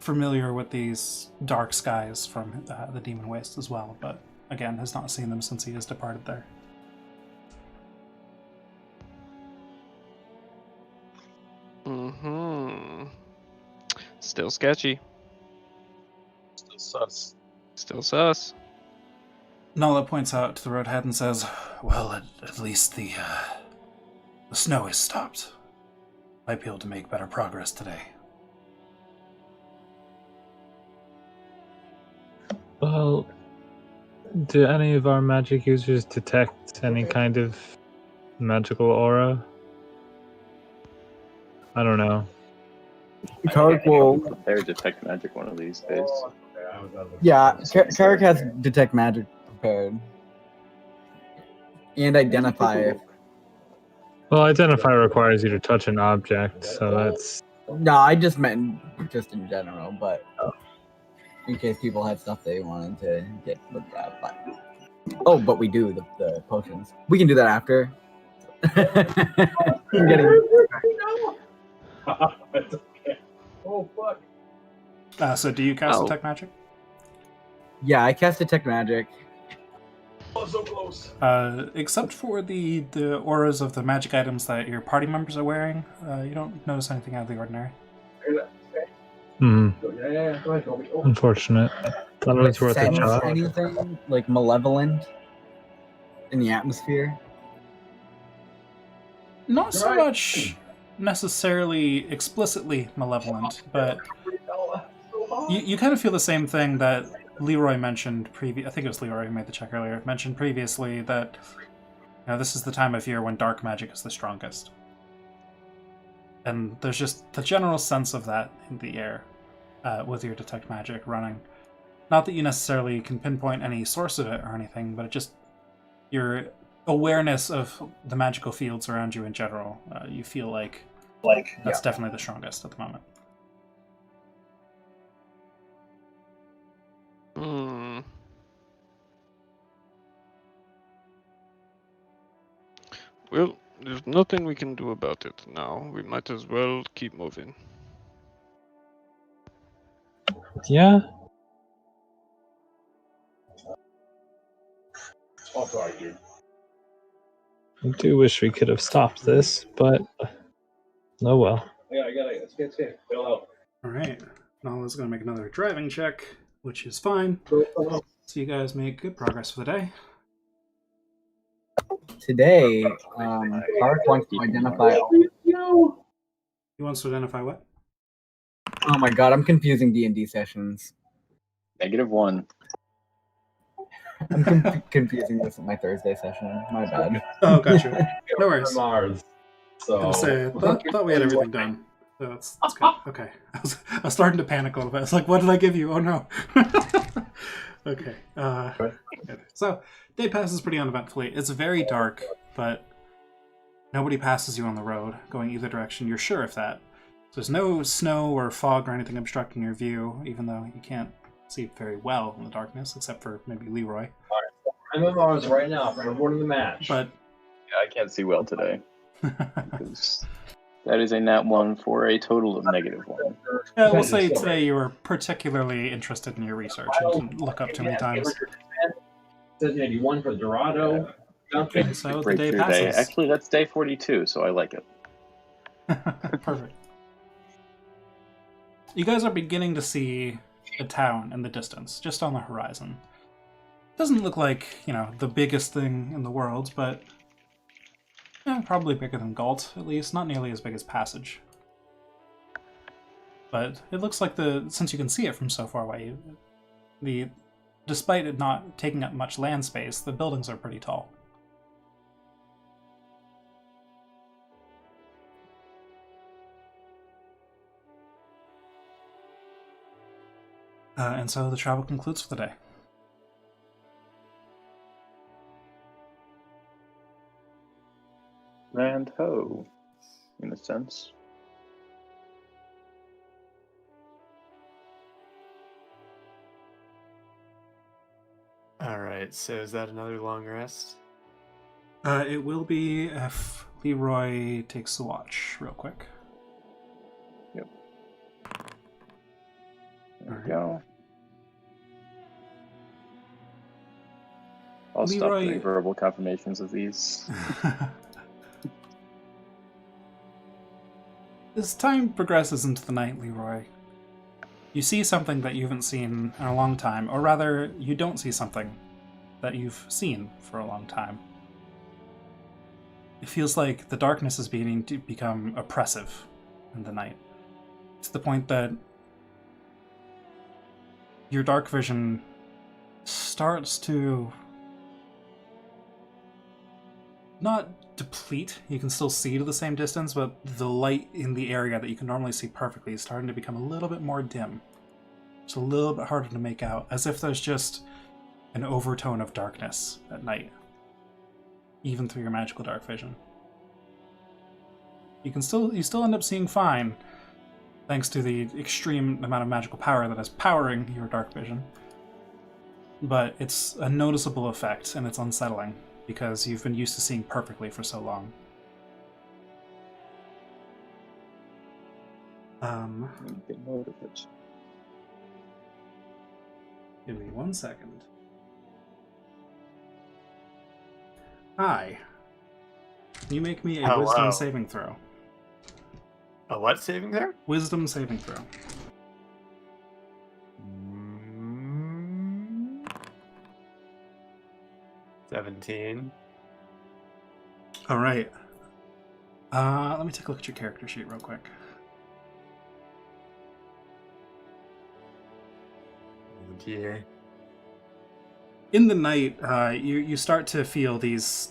familiar with these dark skies from the Demon Waste as well, but again has not seen them since he has departed there. Still sketchy. Still sus. Still sus. Nala points out to the roadhead and says, "Well, at least the snow has stopped. Might be able to make better progress today." Well, do any of our magic users detect any kind of magical aura? I don't know. Karik will. Prepare detect magic one of these days. Yeah, Karik has detect magic prepared. And identify. Well, identify requires you to touch an object, so that's... No, I just meant just in general, but in case people had stuff they wanted to get looked at. But... Oh, but we do the potions. We can do that after. I'm getting... It's okay. Oh fuck. So do you cast Oh. detect magic? Yeah, I cast Detect Magic. Oh, so close. Except for the auras of the magic items that your party members are wearing, you don't notice anything out of the ordinary. Hmm. Yeah, go ahead, Toby. Oh. Unfortunate. Thought it was worth a Sense shot. anything like malevolent in the atmosphere? Not so Right. much necessarily explicitly malevolent, but you kind of feel the same thing that Leroy mentioned I think it was Leroy who made the check earlier, mentioned previously that this is the time of year when dark magic is the strongest. And there's just the general sense of that in the air with your Detect Magic running. Not that you necessarily can pinpoint any source of it or anything, but it just your awareness of the magical fields around you in general, you feel like that's definitely the strongest at the moment. Hmm. Well, there's nothing we can do about it now. We might as well keep moving. Yeah. Oh, sorry, dude. I do wish we could have stopped this, but oh well. I got it. Let's get Fill out. Alright, Nala's going to make another driving check, which is fine. So you guys make good progress for the day. Today, Park wants to identify. He wants to identify what? Oh my god, I'm confusing D&D sessions. -1. I'm confusing this with my Thursday session. My bad. Oh, gotcha. No worries. Mars. So. I was gonna say, thought we had everything done. So that's good. Okay. I was starting to panic a little bit. I was like, what did I give you? Oh no. Okay. Good. So, day passes pretty uneventfully. It's very dark, but nobody passes you on the road going either direction. You're sure of that. So there's no snow or fog or anything obstructing your view, even though you can't see very well in the darkness, except for maybe Leroy. I'm on Mars right now for reporting the match. But Yeah, I can't see well today. Because that is a nat 1 for a total of -1. yeah, we'll say today you were particularly interested in your research and didn't look up too many times. Says 81 for Dorado. And so the day Breakthrough passes. day. Actually, that's day 42, so I like it. Perfect. You guys are beginning to see a town in the distance, just on the horizon. Doesn't look like, the biggest thing in the world, but probably bigger than Galt, at least. Not nearly as big as Passage. But it looks like since you can see it from so far away, despite it not taking up much land space, the buildings are pretty tall. And so the travel concludes for the day. And ho, in a sense. Alright, so is that another long rest? It will be if Leroy takes the watch real quick. Yep. There All we go. I'll stop Leroy- doing verbal confirmations of these. As time progresses into the night, Leroy, you see something that you haven't seen in a long time, or rather, you don't see something that you've seen for a long time. It feels like the darkness is beginning to become oppressive in the night, to the point that your dark vision starts to not deplete. You can still see to the same distance, but the light in the area that you can normally see perfectly is starting to become a little bit more dim. It's a little bit harder to make out, as if there's just an overtone of darkness at night, even through your magical dark vision. You still end up seeing fine, thanks to the extreme amount of magical power that is powering your dark vision. But it's a noticeable effect, and it's unsettling, because you've been used to seeing perfectly for so long. Make a note of it. Give me 1 second. Hi. Can you make me a Hello. wisdom saving throw? A what saving throw? Wisdom saving throw. 17. All right. Let me take a look at your character sheet real quick. Oh dear. In the night, you start to feel these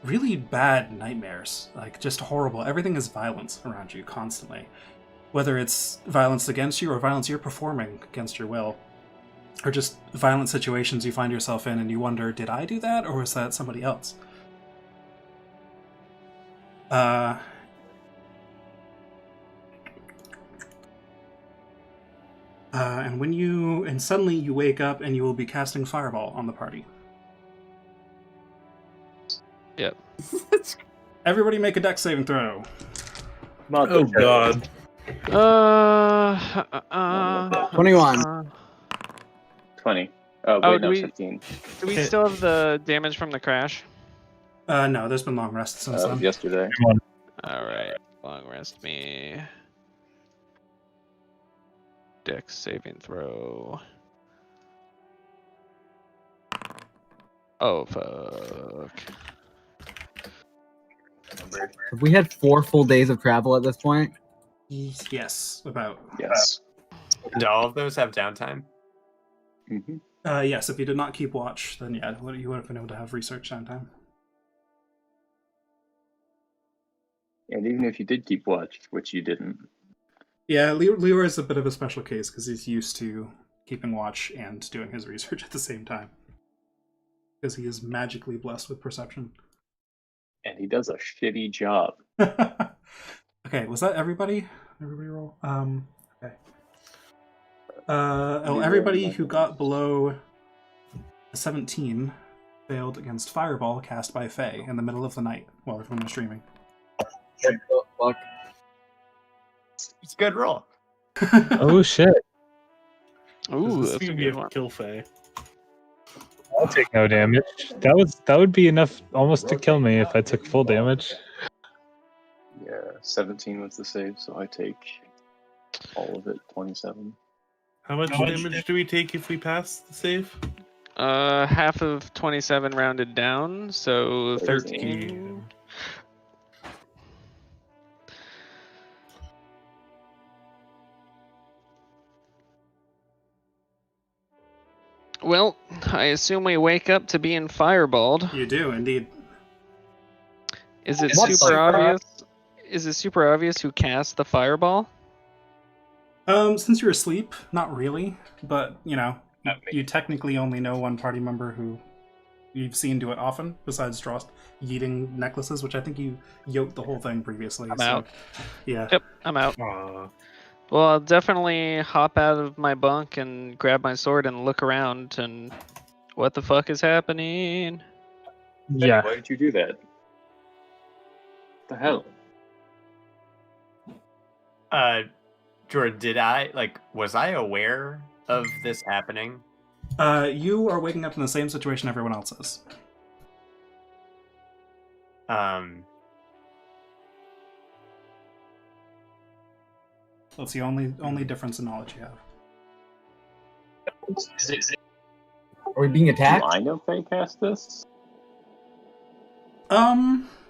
really bad nightmares, like just horrible. Everything is violence around you constantly, whether it's violence against you or violence you're performing against your will, or just violent situations you find yourself in and you wonder, did I do that or was that somebody else? And suddenly you wake up and you will be casting Fireball on the party. Yep. Everybody make a dex saving throw. Oh god. 21. 20. Oh, Oh, wait, no, 15. do we still have the damage from the crash? No, there's been long rests since That was then. yesterday. Alright, long rest me. Dex saving throw. Oh, fuck. If we had 4 full days of travel at this point, Yes, about. Yes. Do all of those have downtime? Mm-hmm. Yes, if you did not keep watch, then yeah, you would have been able to have research downtime. And even if you did keep watch, which you didn't. Yeah, Leroy is a bit of a special case because he's used to keeping watch and doing his research at the same time. Because he is magically blessed with perception. And he does a shitty job. Okay, was that everybody? Everybody roll? Okay. Everybody who got below a 17 failed against Fireball cast by Faye in the middle of the night while everyone was streaming. fuck. It's a good roll. Oh shit! Ooh, This is that's a gonna be good a one. kill Faye. I'll take no damage. That would be enough almost to kill me if I took full damage. Yeah, 17 was the save, so I take all of it, 27. How much damage do we take if we pass the save? Half of 27 rounded down, so 13. Well, I assume we wake up to being fireballed. You do, indeed. Is it What the super fuck? obvious? Is it super obvious who cast the fireball? Since you're asleep, not really, but, Not me. you technically only know one party member who you've seen do it often, besides Drost yeeting necklaces, which I think you yoked the whole thing previously. I'm out. Yeah. Yep, I'm out. Aw. Well, I'll definitely hop out of my bunk and grab my sword and look around and what the fuck is happening? Yeah. Why did you do that? What the hell? Jordan, was I aware of this happening? You are waking up in the same situation everyone else is. That's the only difference in knowledge you have. Are we being attacked? Do I know Faye cast this?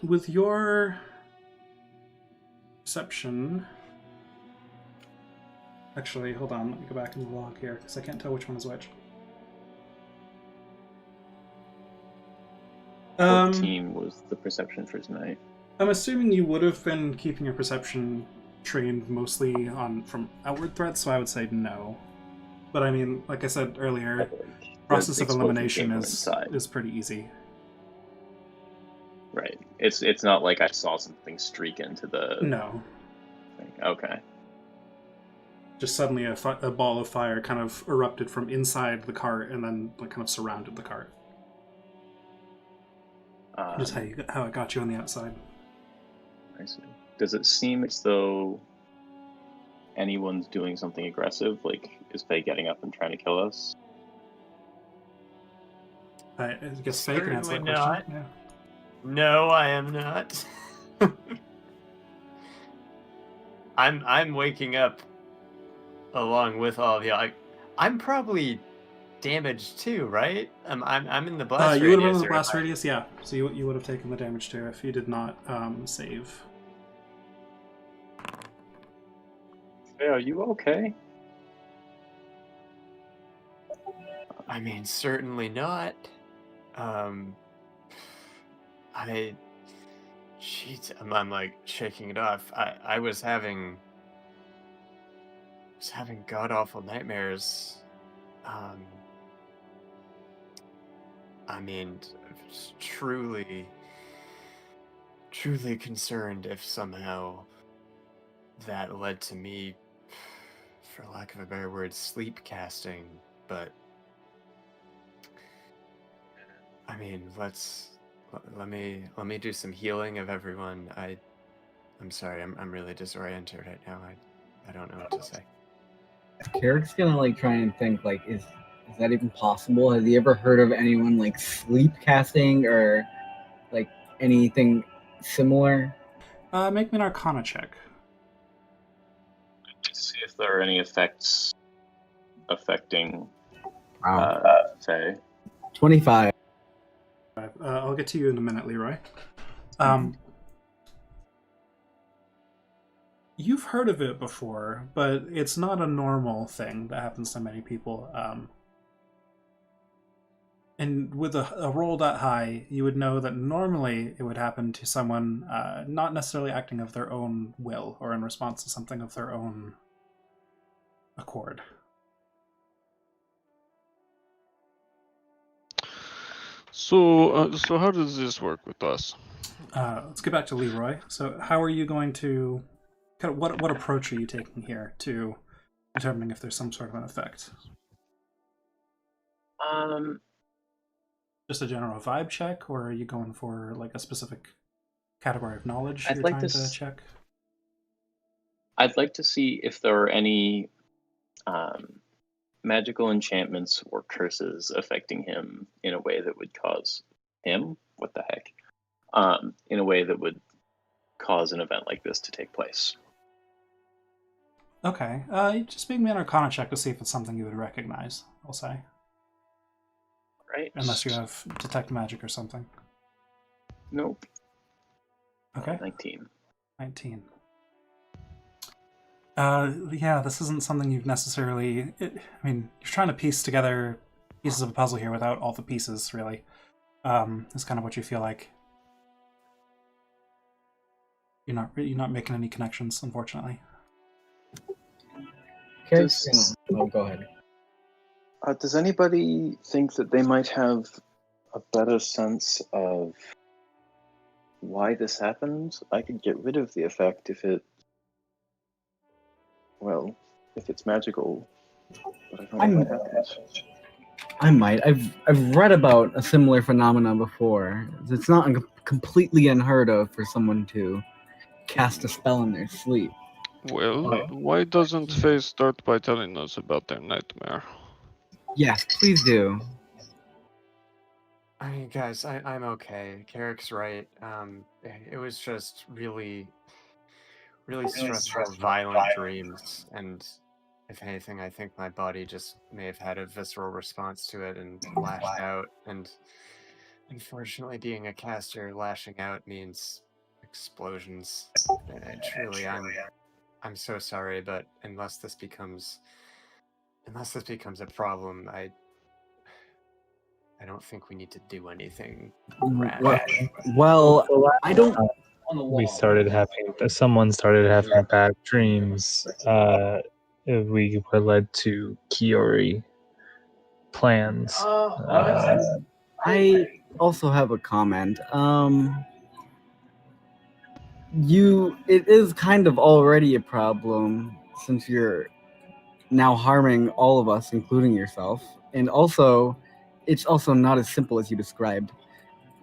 With your perception. Actually, hold on, let me go back in the log here, because I can't tell which one is which. 14 was the perception for tonight. I'm assuming you would have been keeping your perception trained mostly from outward threats, so I would say no. But I mean, like I said earlier, process of elimination is pretty easy. Right. It's not like I saw something streak into the No. thing. Okay. Just suddenly a ball of fire kind of erupted from inside the cart and then kind of surrounded the cart. Just how it got you on the outside. I see. Does it seem as though anyone's doing something aggressive? Like, is Faye getting up and trying to kill us? I guess Faye can answer that Certainly question. not. Yeah. No, I am not. I'm waking up along with all of you. I'm probably damaged too, right? I'm in the blast You would have been in radius. the or blast am I- radius, yeah. So you would have taken the damage too if you did not save. Faye, are you okay? I mean, certainly not. Jeez, I'm like shaking it off. I was having god awful nightmares. I mean, just truly concerned if somehow that led to me, for lack of a better word, sleep casting. But I mean, let me do some healing of everyone. I'm sorry, I'm really disoriented right now. I don't know what to say. Carrick's gonna like try and think like, is that even possible? Has he ever heard of anyone like sleep casting or like anything similar? Make me an Arcana check. To see if there are any effects affecting Wow. Faye. 25. I'll get to you in a minute, Leroy. You've heard of it before, but it's not a normal thing that happens to many people. And with a roll that high, you would know that normally it would happen to someone not necessarily acting of their own will or in response to something of their own accord. So how does this work with us? Let's get back to Leroy. So how are you going to... kind of what approach are you taking here to determining if there's some sort of an effect? Just a general vibe check, or are you going for like a specific category of knowledge I'd you're like trying to to check? I'd like to see if there are any magical enchantments or curses affecting him in a way that would cause him, what the heck, in a way that would cause an event like this to take place. Okay, just make me an Arcana check to see if it's something you would recognize, I'll say. Right? Unless you have Detect Magic or something. Nope. Okay. 19. 19. Yeah, this isn't something you've necessarily... I mean, you're trying to piece together pieces of a puzzle here without all the pieces, really. Is kind of what you feel like. You're not making any connections, unfortunately. Carrick's gonna... Oh, go ahead. Does anybody think that they might have a better sense of why this happened? I could get rid of the effect if it's magical. But I don't know what happens. I might. I've read about a similar phenomenon before. It's not completely unheard of for someone to cast a spell in their sleep. Well, why doesn't Faye start by telling us about their nightmare? Yes, please do. I mean, guys, I'm okay. Carrick's right. It was just really stressful, violent dreams, and if anything, I think my body just may have had a visceral response to it and lashed out. And unfortunately, being a caster, lashing out means explosions. Truly, I'm so sorry, but unless this becomes a problem, I don't think we need to do anything rash. Well, I don't. Someone started having bad dreams. We were led to Kiori plans. I also have a comment. It is kind of already a problem since you're now harming all of us, including yourself. And also, it's also not as simple as you described.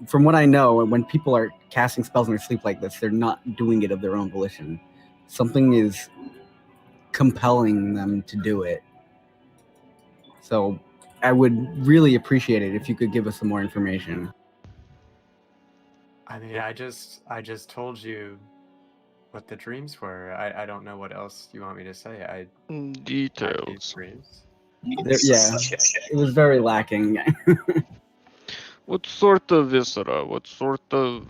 From what I know, when people are casting spells in their sleep like this, they're not doing it of their own volition. Something is compelling them to do it. So I would really appreciate it if you could give us some more information. I mean, I just told you what the dreams were. I don't know what else you want me to say. I had these Details. dreams. Yeah, it was very lacking. What sort of viscera? What sort of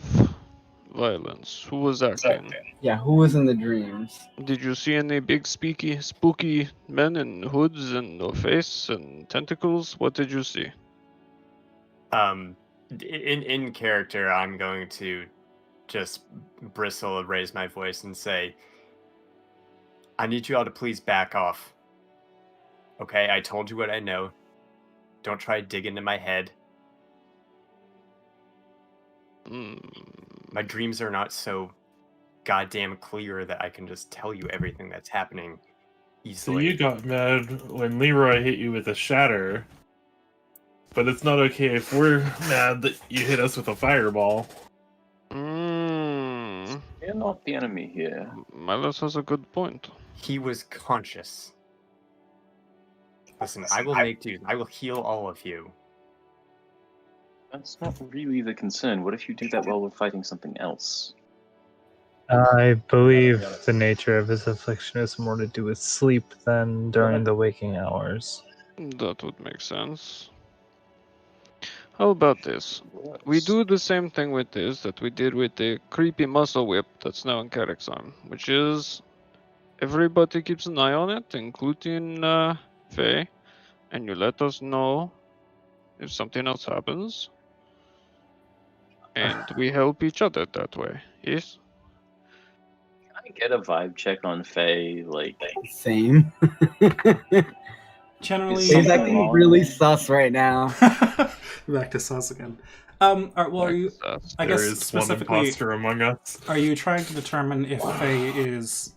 violence? Who was acting? Yeah, who was in the dreams? Did you see any big spooky men in hoods and no face and tentacles? What did you see? In character, I'm going to just bristle and raise my voice and say, I need you all to please back off. Okay, I told you what I know. Don't try to dig into my head. My dreams are not so goddamn clear that I can just tell you everything that's happening So easily. you got mad when Leroy hit you with a shatter, but it's not okay if we're mad that you hit us with a fireball. You're not the enemy here. Milos has a good point. He was conscious. Listen, I will make do. I will heal all of you. That's not really the concern. What if you do that while we're fighting something else? I believe the nature of his affliction is more to do with sleep than during the waking hours. That would make sense. How about this? We do the same thing with this that we did with the creepy muscle whip that's now in Carrick's arm, which is everybody keeps an eye on it, including Faye, and you let us know if something else happens, and we help each other that way. Yes? Can I get a vibe check on Faye? Like, Same. Generally, He's acting really sus right now. back to sus again. Are you? I There guess is one specifically, imposter among us. are you trying to determine if Faye is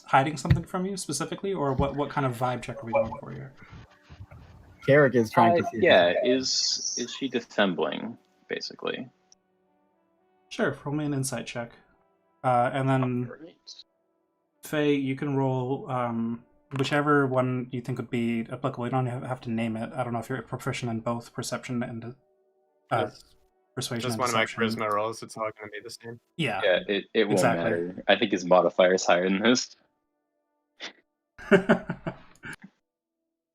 hiding something from you specifically, or what kind of vibe check are we doing for you? Carrick is trying to see. yeah, is she dissembling, basically? Sure, roll me an insight check, and then Right. Faye, you can roll whichever one you think would be applicable. You don't have to name it. I don't know if you're proficient in both perception and persuasion. Just and one of my deception. charisma rolls. It's all going to be the same. Yeah. Yeah, it won't exactly. matter. I think his modifier's higher than this.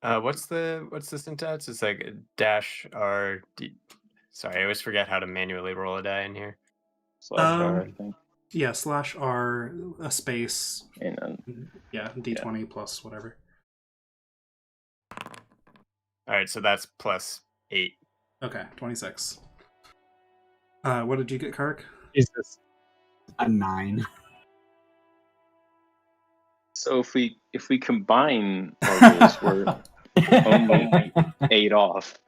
What's the syntax? It's like dash R D. Sorry, I always forget how to manually roll a die in here. /R, I think. Yeah, /R, a space. And then, yeah, D20 plus whatever. All right, so that's +8. Okay, 26. What did you get, Kark? Jesus. A 9. so if we combine our rolls, we're only 8 off.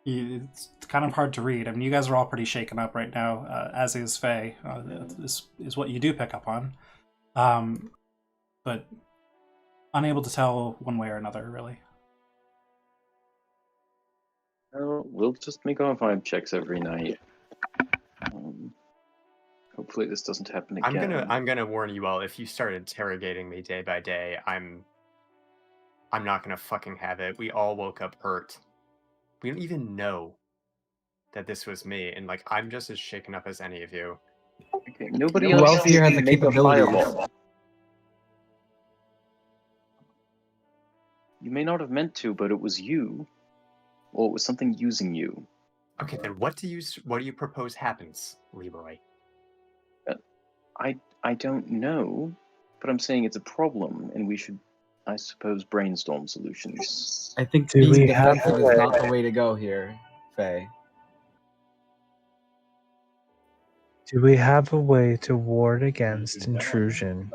It's kind of hard to read. I mean, you guys are all pretty shaken up right now, as is Faye. This is what you do pick up on. But unable to tell one way or another, really. We'll just make our vibe checks every night. Hopefully this doesn't happen again. I'm gonna warn you all. If you start interrogating me day by day, I'm not gonna fucking have it. We all woke up hurt. We don't even know that this was me, and like I'm just as shaken up as any of you. Okay, nobody Who else else here has the make a capabilities? fireball. You may not have meant to, but it was you. Or it was something using you. Okay, then what do you propose happens, Leroy? I don't know, but I'm saying it's a problem, and we should, I suppose, brainstorm solutions. I think Do being we have defensive a is way? not the way to go here, Faye. Do we have a way to ward against intrusion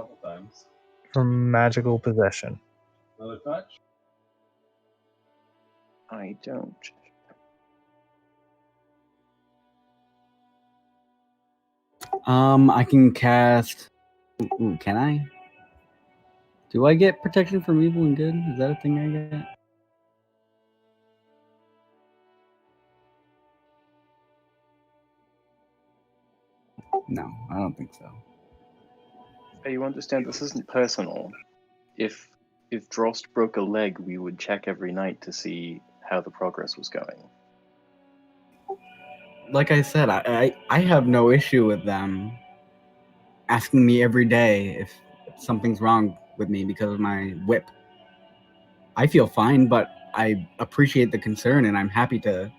from magical possession? Another touch? I don't. I can cast. Ooh, can I? Do I get protection from evil and good? Is that a thing I get? No, I don't think so. You understand this isn't personal. If Drost broke a leg, we would check every night to see how the progress was going. Like I said, I have no issue with them asking me every day if something's wrong with me because of my whip. I feel fine, but I appreciate the concern, and I'm happy to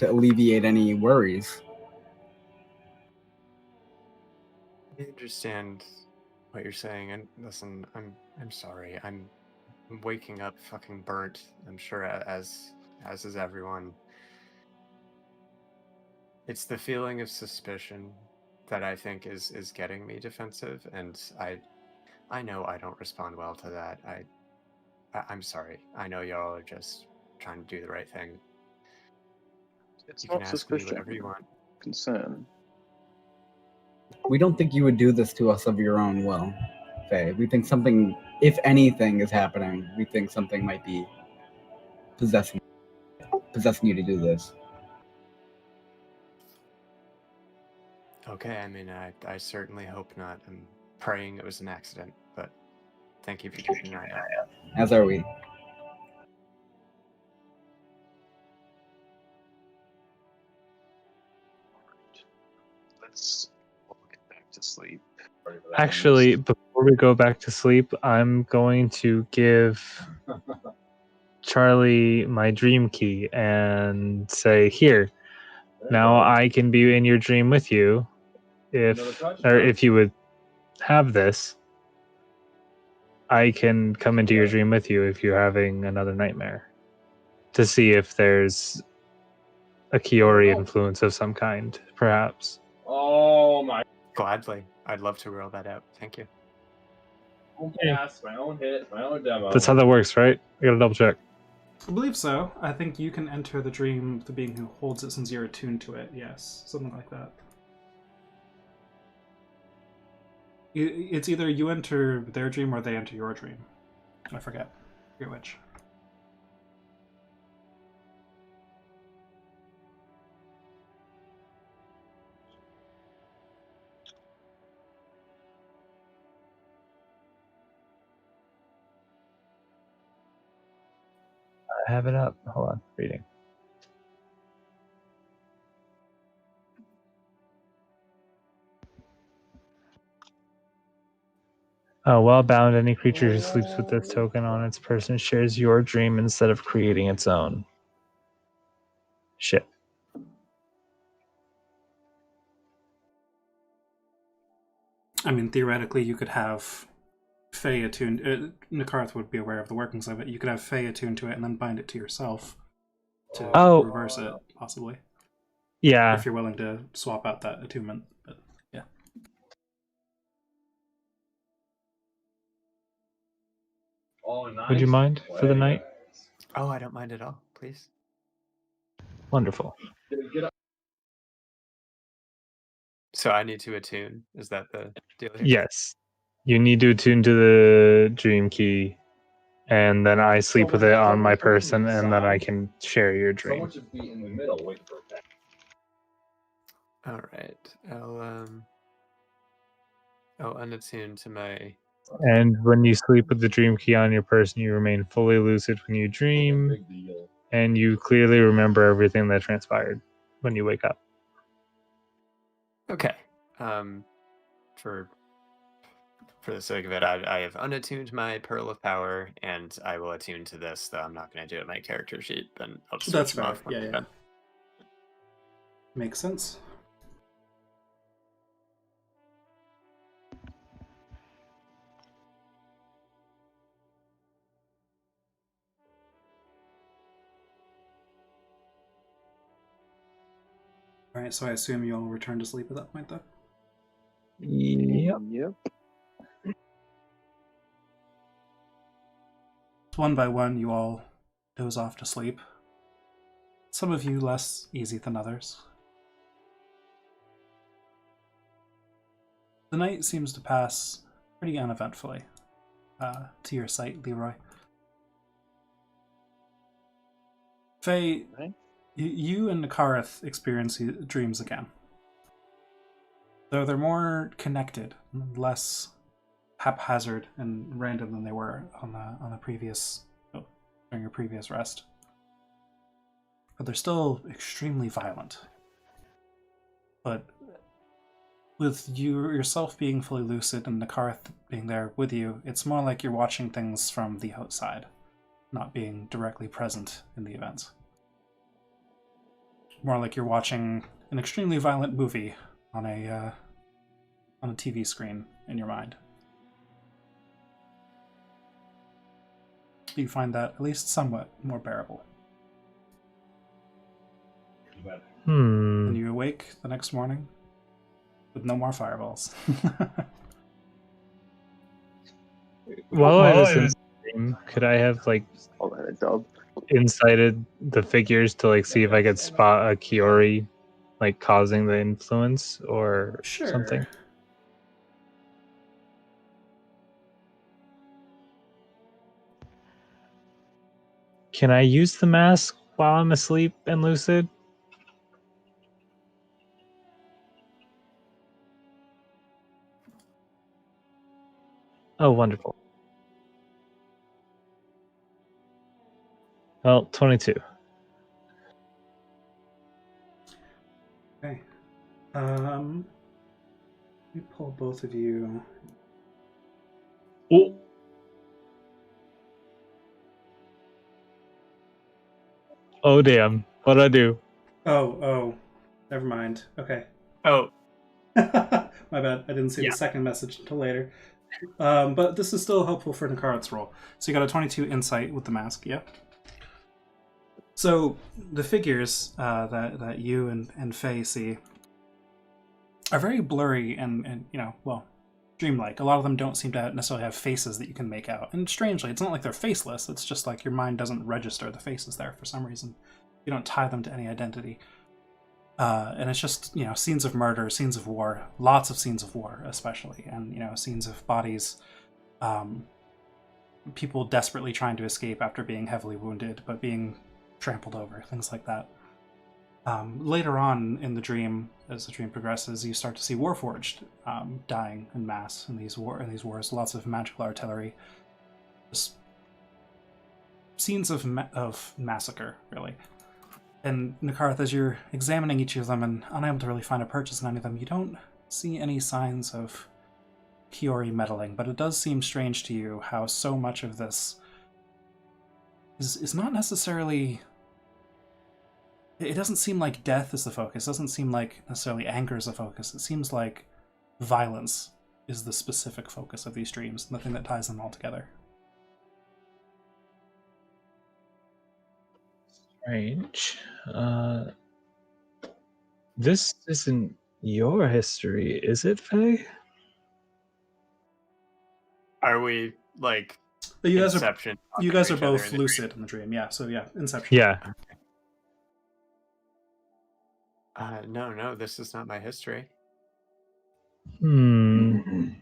alleviate any worries. I understand what you're saying, and listen, I'm sorry. I'm waking up fucking burnt. I'm sure as is everyone. It's the feeling of suspicion that I think is getting me defensive, and I know I don't respond well to that. I'm sorry. I know y'all are just trying to do the right thing. It's You can not ask me suspicion, whatever you want. concern. We don't think you would do this to us of your own will, Faye. We think something, if anything, is happening. We think something might be possessing you to do this. Okay, I mean, I certainly hope not. I'm praying it was an accident, but thank you for keeping an eye out. As are we. Let's all get back to sleep. Actually, before we go back to sleep, I'm going to give Charlie my dream key and say, "Here, now I can be in your dream with you. If you would have this, I can come into your dream with you if you're having another nightmare, to see if there's a Kiori influence of some kind, perhaps." Oh my! Gladly, I'd love to roll that out. Thank you. Gas, my own hit, my own demo. That's how that works, right? I gotta double check. I believe so. I think you can enter the dream, the being who holds it, since you're attuned to it. Yes, something like that. It's either you enter their dream or they enter your dream. I forget which. I have it up. Hold on, reading. While bound, any creature who sleeps with this token on its person shares your dream instead of creating its own. Shit. I mean, theoretically, you could have Fae attuned. Nakarth would be aware of the workings of it. You could have Fae attuned to it and then bind it to yourself to reverse it, possibly. Yeah. If you're willing to swap out that attunement. But yeah. Oh, nice. Would you mind for the night? Oh, I don't mind at all. Please. Wonderful. Get up. So I need to attune. Is that the deal here? Yes. You need to attune to the dream key, and then I sleep with it on my person, and then I can share your dream. Someone should be in the middle waiting for a pack. All right. I'll unattune to my. And when you sleep with the dream key on your person, you remain fully lucid when you dream, Big deal. and you clearly remember everything that transpired when you wake up. Okay. For the sake of it, I have unattuned my Pearl of Power, and I will attune to this, though I'm not going to do it in my character sheet, and I'll just That's switch them fair. off when Yeah, I'm yeah. done. Makes sense. Alright, so I assume you'll return to sleep at that point, though? Yep. Yep. One by one, you all doze off to sleep. Some of you less easy than others. The night seems to pass pretty uneventfully, to your sight, Leroy. Faye, Right. you and Nakareth experience dreams again. Though they're more connected, less haphazard and random than they were on the previous during your previous rest. But they're still extremely violent. But with you yourself being fully lucid and Nakarth being there with you, it's more like you're watching things from the outside, not being directly present in the events. More like you're watching an extremely violent movie on a TV screen in your mind. You find that at least somewhat more bearable. And you awake the next morning with no more fireballs. While I was in the stream, could I have like All that a dub. incited the figures to like see if I could spot a Kiori like causing the influence or something? Can I use the mask while I'm asleep and lucid? Oh, wonderful. Well, 22. Okay. Let me pull both of you. Oh. Oh, damn. What'd I do? Oh. Never mind. Okay. Oh. My bad. I didn't see the second message until later. But this is still helpful for Nakarat's roll. So you got a 22 insight with the mask, yeah? So the figures that you and Faye see are very blurry and dreamlike. A lot of them don't seem to necessarily have faces that you can make out. And strangely, it's not like they're faceless. It's just like your mind doesn't register the faces there for some reason. You don't tie them to any identity. And it's just, scenes of murder, scenes of war, lots of scenes of war, especially, and, scenes of bodies, people desperately trying to escape after being heavily wounded, but being trampled over, things like that. Later on in the dream, as the dream progresses, you start to see Warforged dying in mass in these wars. Lots of magical artillery, just scenes of massacre, really. And Nakarth, as you're examining each of them and unable to really find a purchase in any of them, you don't see any signs of Kiori meddling, but it does seem strange to you how so much of this is not necessarily... It doesn't seem like death is the focus. It doesn't seem like necessarily anger is the focus. It seems like violence is the specific focus of these dreams, and the thing that ties them all together. Strange. This isn't your history, is it, Faye? Are we like But you Inception? guys are both lucid in the dream, yeah. So yeah, Inception. Yeah. No, this is not my history. Can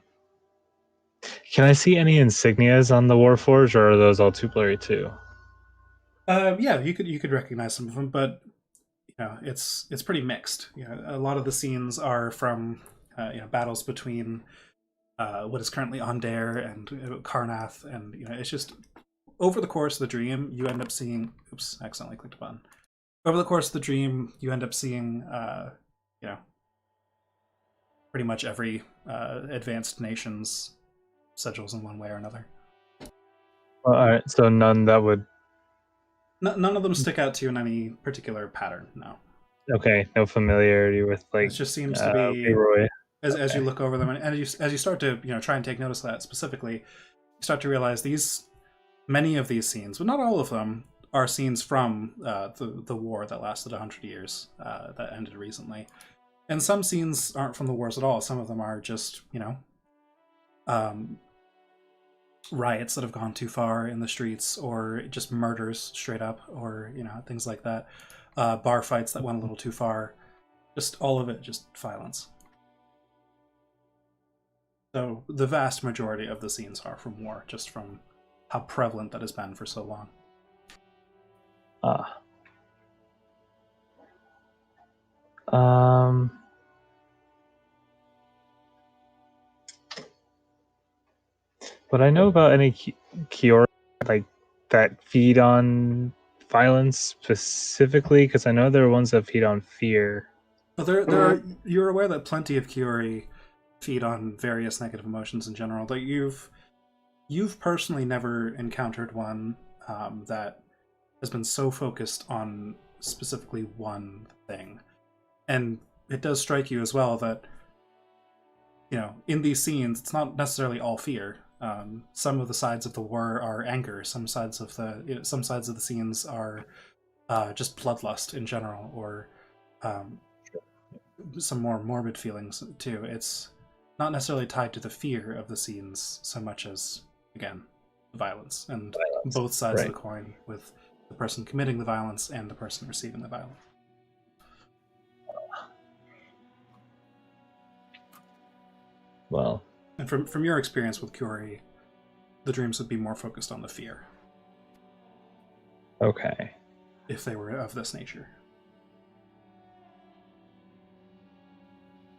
I see any insignias on the Warforged, or are those all too blurry too? Yeah, you could recognize some of them, but it's pretty mixed. A lot of the scenes are from battles between what is currently Ondair and Karnath, and it's just over the course of the dream you end up seeing. Oops, I accidentally clicked a button. Over the course of the dream, you end up seeing pretty much every advanced nation's sigils in one way or another. All right, so none that would. None of them stick out to you in any particular pattern. No. Okay, no familiarity with like. It just seems to be Leroy. as you look over them, and as you start to try and take notice of that specifically, you start to realize many of these scenes, but not all of them, are scenes from the war that lasted 100 years that ended recently. And some scenes aren't from the wars at all. Some of them are just riots that have gone too far in the streets, or just murders straight up, or things like that. Bar fights that went a little too far. Just all of it, just violence. So the vast majority of the scenes are from war, just from how prevalent that has been for so long. But I know about any Kiori like that feed on violence specifically, because I know there are ones that feed on fear. Well, there are. You're aware that plenty of Kiori feed on various negative emotions in general. Like you've personally never encountered one that has been so focused on specifically one thing, and it does strike you as well that in these scenes it's not necessarily all fear. Some of the sides of the war are anger. Some sides of the scenes are just bloodlust in general, or some more morbid feelings too. It's not necessarily tied to the fear of the scenes so much as, again, the violence and both sides of the coin, with the person committing the violence and the person receiving the violence. Well, and from your experience with Curie, the dreams would be more focused on the fear. Okay. If they were of this nature.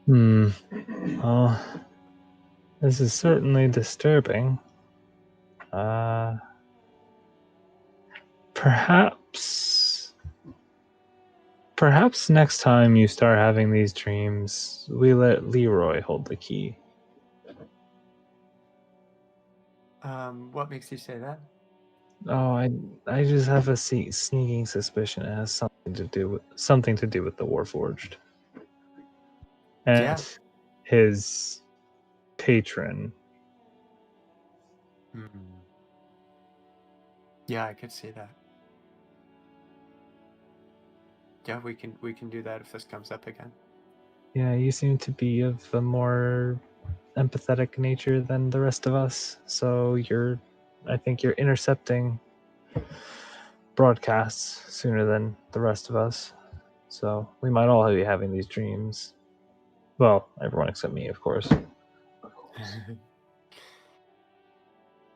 Well, this is certainly disturbing. Perhaps next time you start having these dreams, we let Leroy hold the key. What makes you say that? Oh, I just have a sneaking suspicion it has something to do with the Warforged and his patron. Yeah, I could see that. Yeah, we can do that if this comes up again. Yeah, you seem to be of a more empathetic nature than the rest of us, so I think you're intercepting broadcasts sooner than the rest of us. So we might all be having these dreams. Well, everyone except me, of course.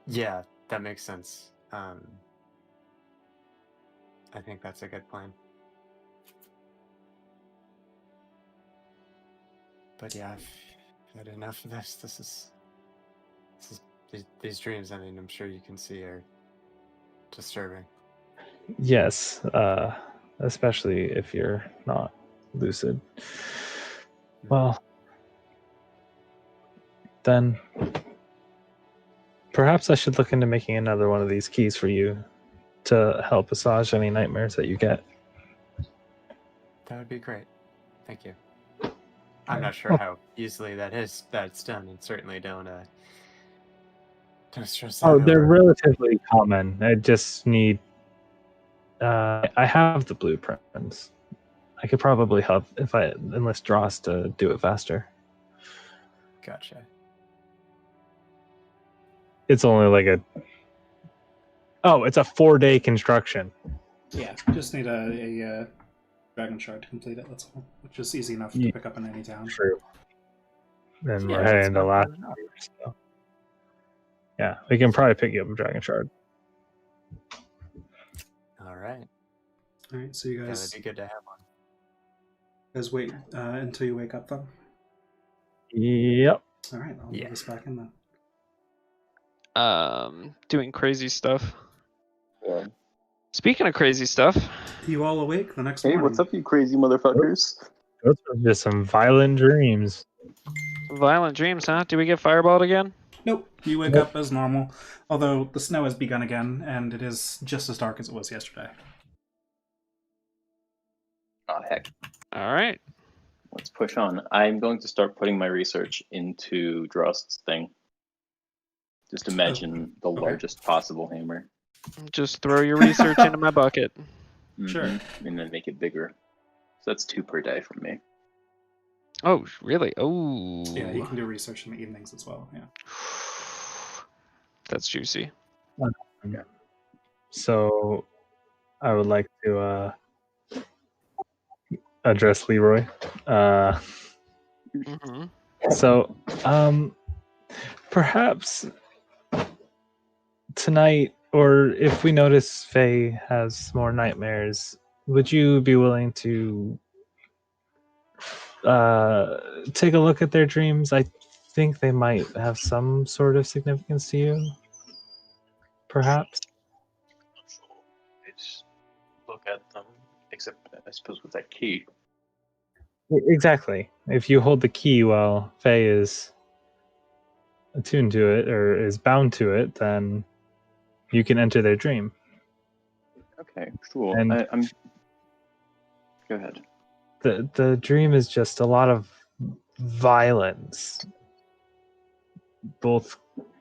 Yeah, that makes sense. I think that's a good plan. But yeah, I've had enough of this. These dreams, I mean, I'm sure you can see, are disturbing. Yes, especially if you're not lucid. Well, then perhaps I should look into making another one of these keys for you to help assuage any nightmares that you get. That would be great. Thank you. I'm not sure how easily that's done, and certainly don't stress that Oh, they're over. relatively common. I just need. I have the blueprints. I could probably help if I enlist Dross to do it faster. Gotcha. It's only like it's a 4-day construction. Yeah, just need a dragon shard to complete it, that's all. Which is easy enough to pick up in any town. True. And Yeah, we're heading that's into not last bad enough. year, so. Yeah, we can probably pick you up a dragon shard. Alright. Alright, so you Yeah, guys, that'd be good to have one. guys wait until you wake up then? Yep. Alright, I'll move this back in then. Doing crazy stuff. Yeah. Speaking of crazy stuff, You all awake the next Hey, morning. what's up, you crazy motherfuckers? Those are just some violent dreams. violent dreams, huh? Do we get fireballed again? Nope, you wake up as normal, although the snow has begun again, and it is just as dark as it was yesterday. Oh, heck. All right. Let's push on. I'm going to start putting my research into Drost's thing. Just imagine the largest possible hammer. Just throw your research into my bucket. Sure. And then make it bigger. So that's 2 per day from me. Oh, really? Oh. Yeah, you can do research in the evenings as well, yeah. That's juicy. Yeah. So I would like to address Leroy. So perhaps tonight, or if we notice Faye has more nightmares, would you be willing to take a look at their dreams? I think they might have some sort of significance to you. Perhaps. It's look at them, except I suppose with that key. Exactly. If you hold the key while Faye is attuned to it or is bound to it, then you can enter their dream. Okay, cool. And- I'm. Go ahead. The dream is just a lot of violence, both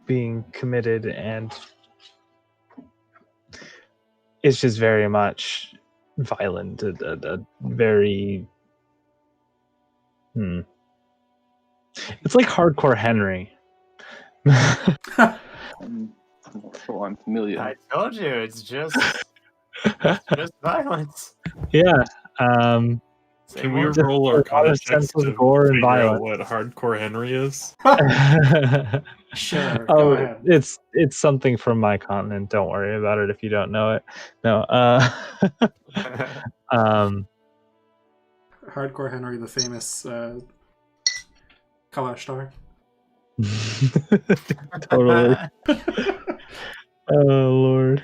being committed and it's just very much violent. A very It's like hardcore Henry. I'm not sure I'm familiar. I told you, it's just violence. Yeah. Say Can we more. roll a lot Arcana of checks senseless to gore and figure out violence. what hardcore Henry is? Sure, go Oh, ahead. it's something from my continent. Don't worry about it if you don't know it. No. Hardcore Henry, the famous Kalash star. Totally. Oh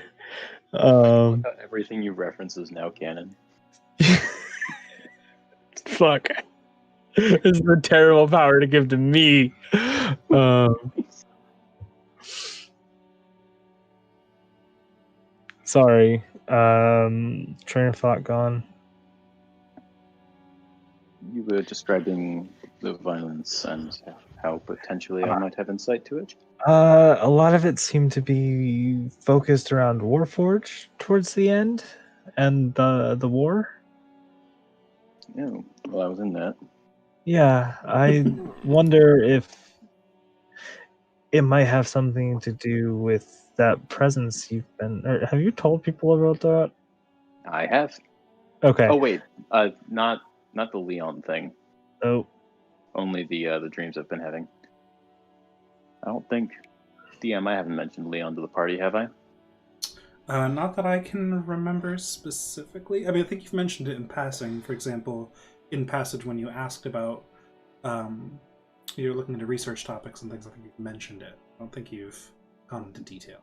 Lord. Everything you reference is now canon. Fuck. This is a terrible power to give to me. Sorry. Train of thought gone. You were describing the violence and how potentially I might have insight to it. A lot of it seemed to be focused around Warforged towards the end, and the war. Oh, well, I was in that. Yeah, I wonder if it might have something to do with that presence you've been. Or have you told people about that? I have. Okay. Oh wait, not the Leon thing. Oh, Only the dreams I've been having. I don't think DM. I haven't mentioned Leon to the party, have I? Not that I can remember specifically. I mean, I think you've mentioned it in passing. For example, in passage when you asked about you're looking into research topics and things. I think you've mentioned it. I don't think you've gone into detail.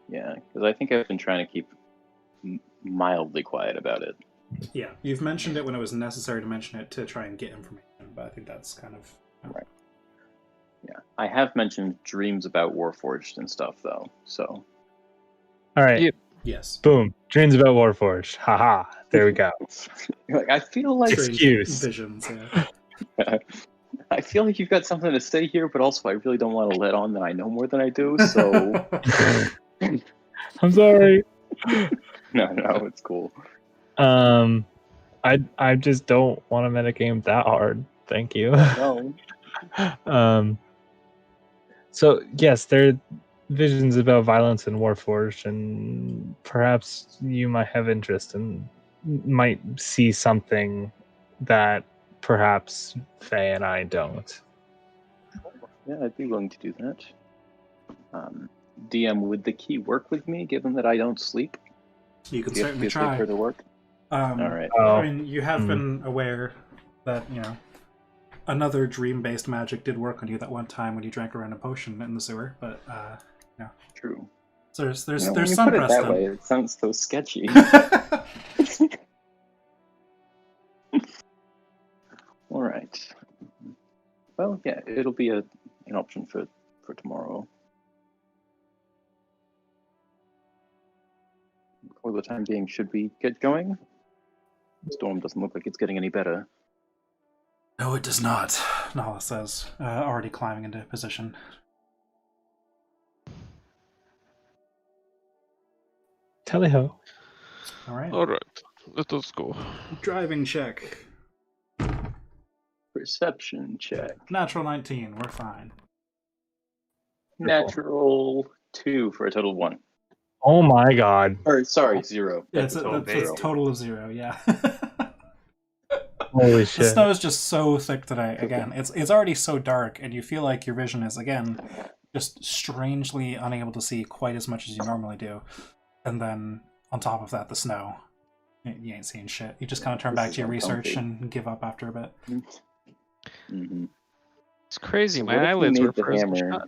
Yeah, because I think I've been trying to keep mildly quiet about it. Yeah, you've mentioned it when it was necessary to mention it to try and get information, but I think that's kind of Right. Yeah, I have mentioned dreams about Warforged and stuff though. So all right. Yep. yes. Boom. Dreams about Warforged. Haha. There we go. like, I feel like Strange Excuse. visions. Yeah. I feel like you've got something to say here, but also I really don't want to let on that I know more than I do. So I'm sorry. no, it's cool. I just don't want to metagame that hard. Thank you. No. So yes, there are visions about violence and Warforged, and perhaps you might have interest and might see something that perhaps Faye and I don't. Yeah, I'd be willing to do that. DM, would the key work with me, given that I don't sleep? You can Do you have to certainly be asleep try. for it to work? All right. Oh. I mean, you have been aware that, another dream-based magic did work on you that one time when you drank a random potion in the sewer, but, True. So there's when you some put it that precedent. way, it sounds so sketchy. All right. Well, yeah, it'll be an option for tomorrow. For the time being, should we get going? Storm doesn't look like it's getting any better. No, it does not, Nala says, already climbing into position. Tally-ho. All right. All right, let us go. Driving check. Perception check. Natural 19. We're fine. Natural 2 for a total of 1. Oh my god. Or sorry, 0. Yeah, That's it's a total of a 0. total of 0. Yeah. Holy The shit. snow is just so thick today. Again, it's already so dark, and you feel like your vision is again just strangely unable to see quite as much as you normally do. And then on top of that, the snow. You ain't seeing shit. You just kind of turn This back is to your research uncomfy. and give up after a bit. Mm-hmm. It's crazy. So My what if we eyelids were made the frozen hammer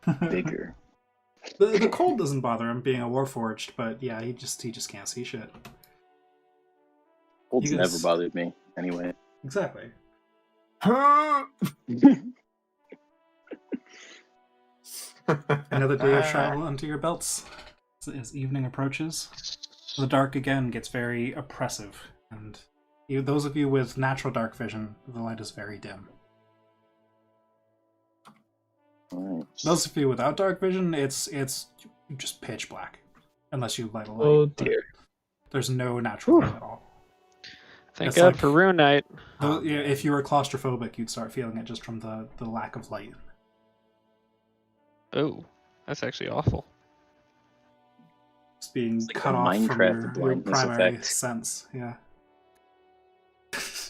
shut. bigger? The cold doesn't bother him being a warforged, but yeah, he just can't see shit. Cold's You never guys- bothered me, anyway. Exactly. Another day of travel under your belts. As evening approaches, the dark again gets very oppressive, and those of you with natural dark vision, the light is very dim. Alright. Those of you without dark vision, it's just pitch black, unless you light a light. Oh but dear. There's no natural light at all. Thank It's God like- for Rune Knight. Oh, Yeah, man. if you were claustrophobic, you'd start feeling it just from the lack of light. Oh, that's actually awful. Just being It's like cut a off from Minecraft your blindness primary effect. sense. Yeah.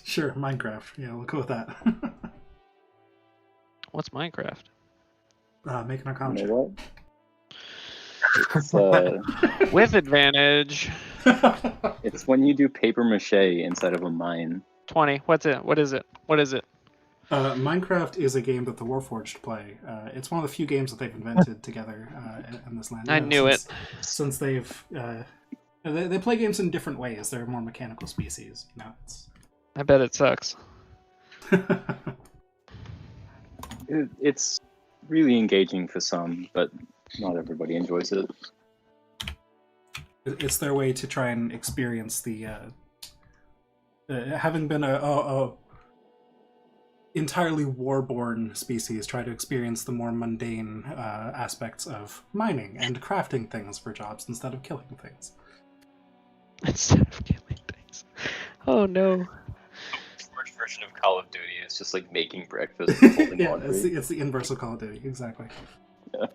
Sure, Minecraft. Yeah, we'll go with that. What's Minecraft? Make an You arcana check. know what? With advantage. It's when you do paper mache inside of a mine. 20. What's it? What is it? What is it? Minecraft is a game that the Warforged play. It's one of the few games that they've invented together in this land. I knew since, Since they've they play games in different ways. They're a more mechanical species. You know, it's... I bet it sucks. It's really engaging for some, but not everybody enjoys it. It's their way to try and experience the having been a entirely war-born species, try to experience the more mundane aspects of mining and crafting things for jobs instead of killing things. Instead of killing things. Oh no. First version of Call of Duty is just like making breakfast and folding Yeah, laundry. it's the inverse of Call of Duty, exactly. Yeah.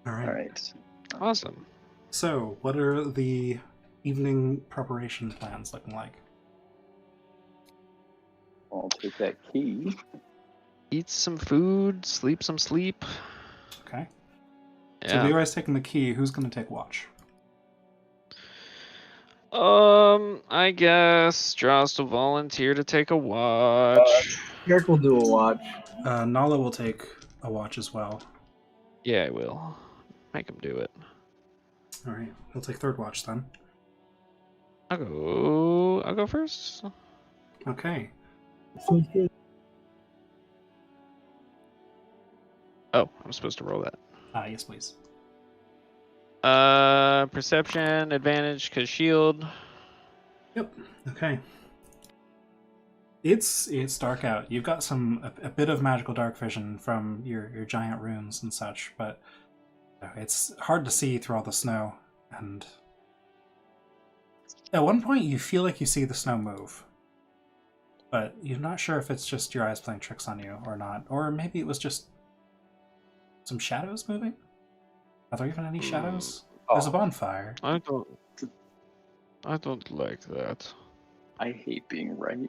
Alright. Alright. Awesome. So, what are the evening preparation plans looking like? I'll take that key. Eat some food, sleep some sleep. Okay. So Yeah. Leroy's taking the key. Who's going to take watch? I guess Jost will volunteer to take a watch. Eric will do a watch. Nala will take a watch as well. Yeah, I will. Make him do it. Alright, he'll take third watch then. I'll go first. Okay. Sounds good. Oh, I'm supposed to roll that. Yes, please. Perception advantage because shield. Yep. Okay. It's dark out. You've got a bit of magical dark vision from your giant runes and such, but it's hard to see through all the snow. And at one point, you feel like you see the snow move, but you're not sure if it's just your eyes playing tricks on you or not, or maybe it was just some shadows moving. Are there even any shadows? There's a bonfire. I don't like that. I hate being right.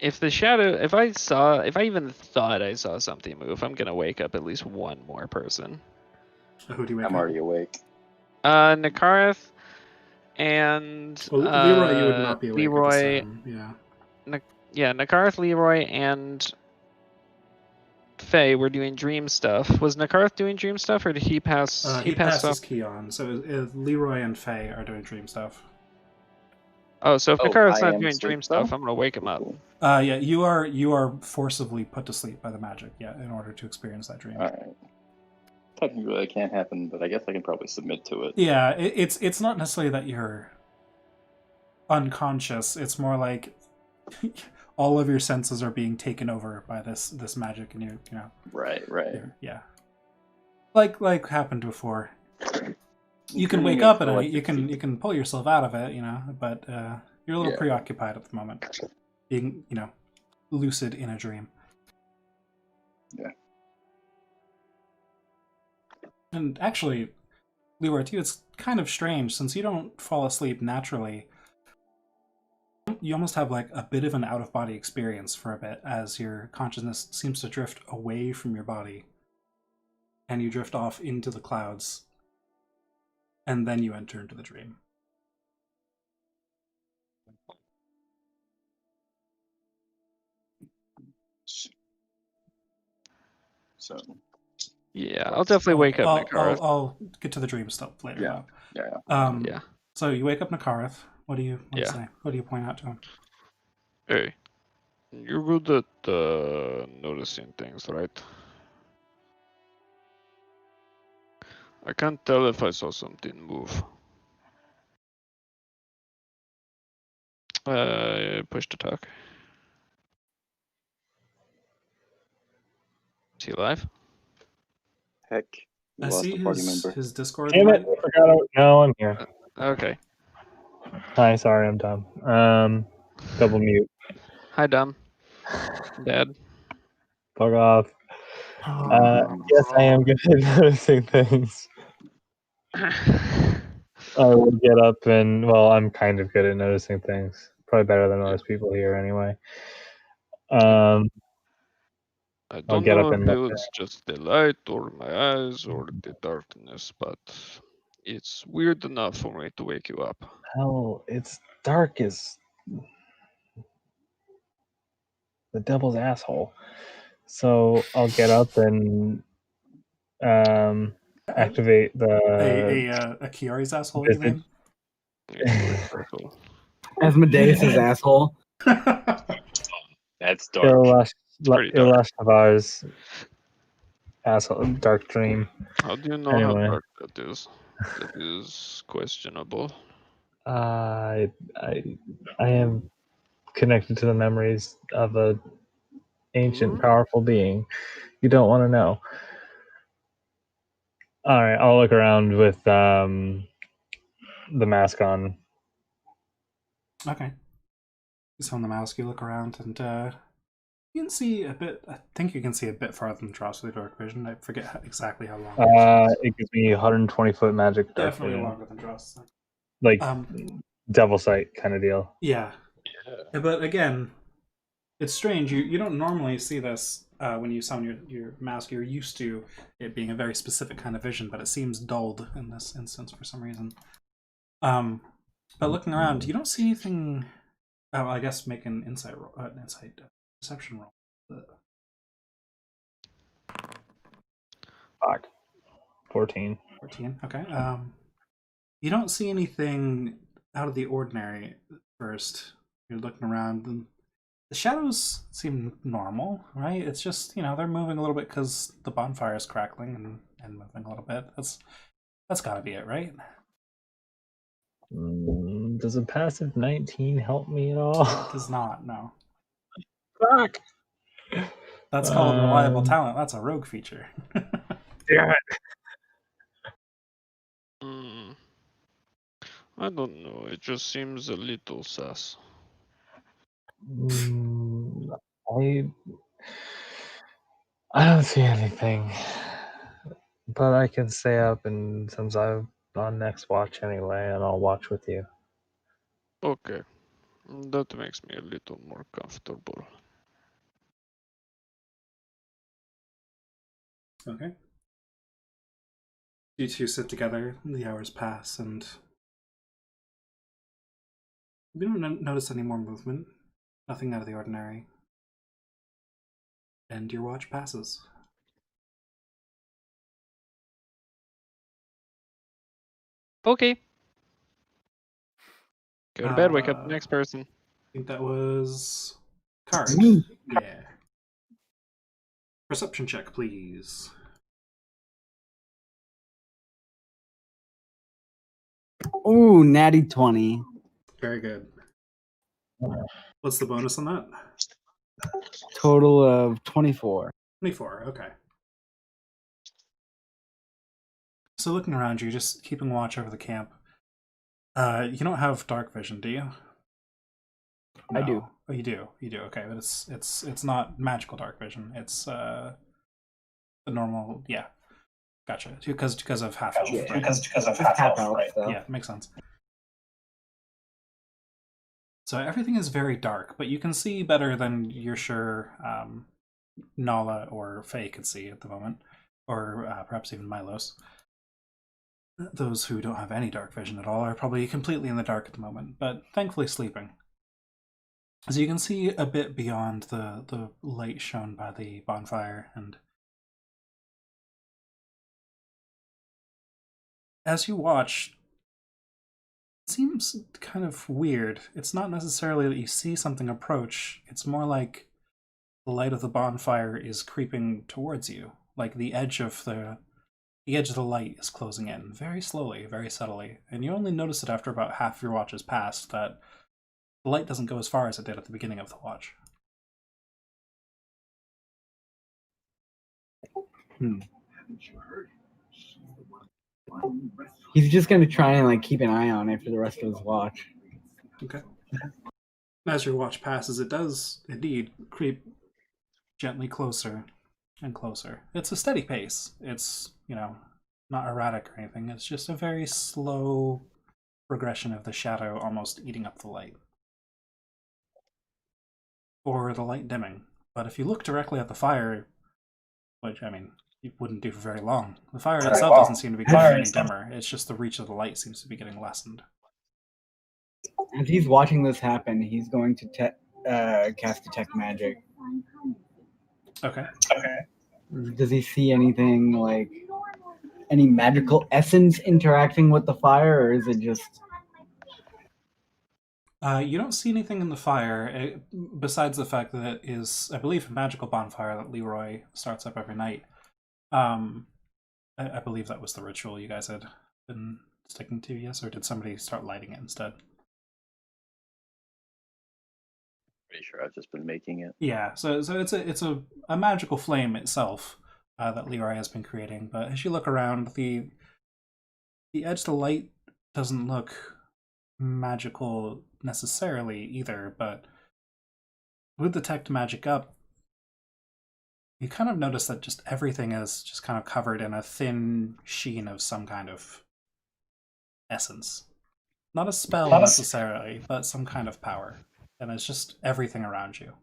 If I even thought I saw something move, I'm gonna wake up at least one more person. So who do you wake I'm up? already awake. Nakarth and Well, Leroy, you would not be awake. Leroy, Yeah. Nakarth, Leroy, and Faye were doing dream stuff. Was Nakarth doing dream stuff, or did he pass? He passed stuff. his key on, so Leroy and Faye are doing dream stuff. Oh, so if Oh, Nakarth's I not am doing asleep, dream though? stuff, I'm gonna wake him up. Cool. Yeah, you are forcibly put to sleep by the magic, in order to experience that dream. Alright. Technically that can't happen, but I guess I can probably submit to it. Yeah, it's not necessarily that you're unconscious. It's more like all of your senses are being taken over by this magic, and Right. yeah, like happened before. You can wake Feeling up of and you collective can pull yourself out of it, but you're a little Yeah. preoccupied at the moment, being lucid in a dream. Yeah. And actually, Leroy, to you, it's kind of strange since you don't fall asleep naturally. You almost have like a bit of an out-of-body experience for a bit as your consciousness seems to drift away from your body, and you drift off into the clouds, and then you enter into the dream. So Yeah, I'll definitely wake up Nikarith. I'll get to the dream stuff later. Yeah. Though. Yeah. Yeah. So you wake up Nikarith. What do you Yeah. say? What do you point out to him? Hey, you're good at noticing things, right? I can't tell if I saw something move. Push to talk. Is he live? Heck, we I lost see a party his member. Discord. Damn it! mic. I forgot. No, I'm here. Okay. Hi, sorry, I'm dumb. Double mute. Hi, Dom. Dad. Fuck off. Yes, I am good at noticing things. I will get up and, well, I'm kind of good at noticing things. Probably better than most people here, anyway. I I'll don't get know up if and it look. was just the light or my eyes or the darkness, but it's weird enough for me to wake you up. Hell, it's dark as the devil's asshole. So I'll get up and activate the A Kiari's asshole, you visage. mean? It's pretty brutal. Asmodeus' asshole. That's dark. Pretty dark. Ilashtavar's asshole, dark dream. How do you know Anyway. how dark that is? That is questionable. I am connected to the memories of a ancient, powerful being. You don't want to know. All right, I'll look around with the mask on. Okay. You on the mouse, you look around, and you can see a bit. I think you can see a bit farther than Dross with your dark vision. I forget exactly how long. It gives me 120-foot magic dark Definitely vision. longer than Dross. Like devil sight kind of deal. Yeah. But again, it's strange. You don't normally see this when you summon your mask. You're used to it being a very specific kind of vision, but it seems dulled in this instance for some reason. But looking around, you don't see anything. Oh, I guess make an insight roll, perception roll. Fuck. 14. 14. Okay. You don't see anything out of the ordinary. First, you're looking around, and the shadows seem normal, right? It's just they're moving a little bit because the bonfire is crackling and moving a little bit. That's got to be it, right? Does a passive 19 help me at all? It does not. No. Fuck. That's called reliable talent. That's a rogue feature. Damn it. I don't know. It just seems a little sus. I don't see anything, but I can stay up, and since I'm on next watch anyway, and I'll watch with you. Okay, that makes me a little more comfortable. Okay. You two sit together, the hours pass, and you don't notice any more movement. Nothing out of the ordinary. And your watch passes. Okay. Go to bed, wake up the next person. I think that was Card. Me. Yeah. Perception check, please. Ooh, natty 20. Very good. What's the bonus on that? Total of 24. 24, okay. So looking around you, just keeping watch over the camp. You don't have dark vision, do you? No. I do. Oh, you do. You do. Okay, but it's not magical dark vision. It's the normal. Yeah, gotcha. Because of half elf. Yeah, right? Because of half elf, right? So. Yeah, makes sense. So everything is very dark, but you can see better than you're sure Nala or Faye could see at the moment, or perhaps even Milos. Those who don't have any dark vision at all are probably completely in the dark at the moment, but thankfully sleeping. So you can see a bit beyond the light shown by the bonfire, and as you watch, it seems kind of weird. It's not necessarily that you see something approach, it's more like the light of the bonfire is creeping towards you. Like the edge of the light is closing in very slowly, very subtly, and you only notice it after about half your watch has passed that the light doesn't go as far as it did at the beginning of the watch. He's just gonna try and like keep an eye on it for the rest of his watch. Okay. As your watch passes, it does indeed creep gently closer and closer. It's a steady pace. It's, not erratic or anything. It's just a very slow progression of the shadow almost eating up the light. Or the light dimming. But if you look directly at the fire, which, you wouldn't do for very long, the fire itself doesn't seem to be getting any dimmer. It's just the reach of the light seems to be getting lessened. As he's watching this happen, he's going to cast Detect Magic. Okay. Does he see anything like any magical essence interacting with the fire, or is it just? You don't see anything in the fire besides the fact that it is, I believe, a magical bonfire that Leroy starts up every night. I believe that was the ritual you guys had been sticking to, yes? Or did somebody start lighting it instead? Pretty sure I've just been making it. Yeah, so it's a magical flame itself that Leroy has been creating. But as you look around, the edge of the light doesn't look magical necessarily either. But with Detect Magic up, you kind of notice that just everything is just kind of covered in a thin sheen of some kind of essence. Not a spell necessarily, but some kind of power. And it's just everything around you,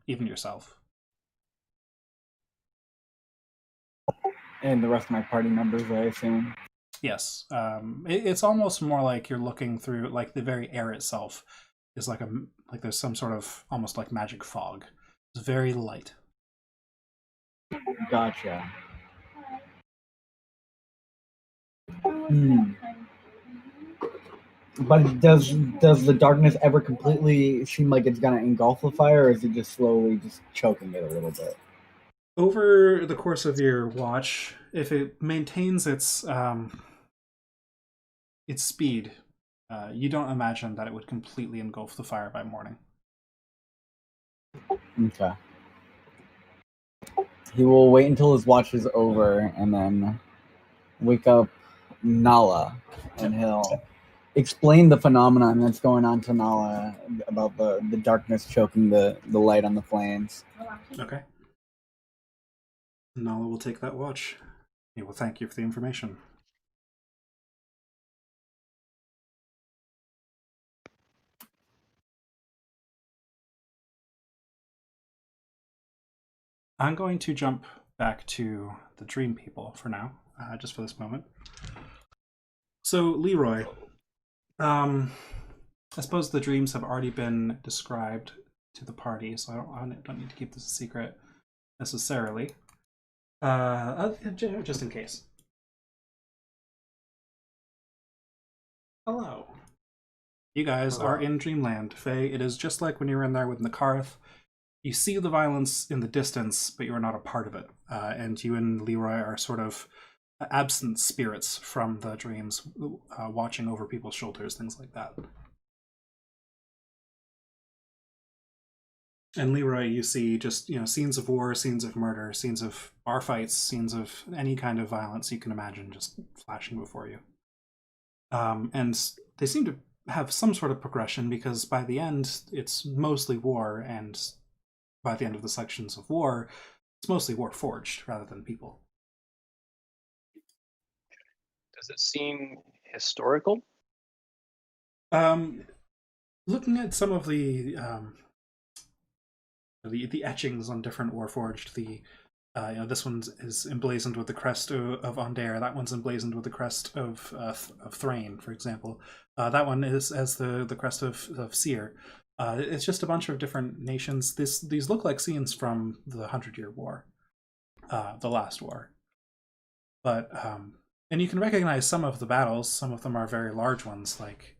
even yourself. And the rest of my party members, I assume. Yes. It's almost more like you're looking through, like the very air itself is like there's some sort of almost like magic fog. It's very light. Gotcha. But does the darkness ever completely seem like it's gonna engulf the fire, or is it just slowly just choking it a little bit? Over the course of your watch, if it maintains its speed, you don't imagine that it would completely engulf the fire by morning. Okay. He will wait until his watch is over and then wake up Nala, and he'll explain the phenomenon that's going on to Nala about the darkness choking the light on the flames. Okay. Nala will take that watch. He will thank you for the information. I'm going to jump back to the dream people for now, just for this moment. So, Leroy, I suppose the dreams have already been described to the party, so I don't need to keep this a secret necessarily. Just in case. Hello. You guys are in Dreamland, Faye. It is just like when you were in there with Nakarth. You see the violence in the distance, but you are not a part of it. And you and Leroy are sort of absent spirits from the dreams, watching over people's shoulders, things like that. And Leroy, you see just, scenes of war, scenes of murder, scenes of bar fights, scenes of any kind of violence you can imagine just flashing before you. And they seem to have some sort of progression, because by the end, it's mostly war, and by the end of the sections of war, it's mostly war forged rather than people. Does it seem historical? Looking at some of the etchings on different warforged, this one is emblazoned with the crest of Ondair. That one's emblazoned with the crest of Thrain, for example. That one is as the crest of Seer. It's just a bunch of different nations. These look like scenes from the 100-Year War, the last war. But And you can recognize some of the battles. Some of them are very large ones, like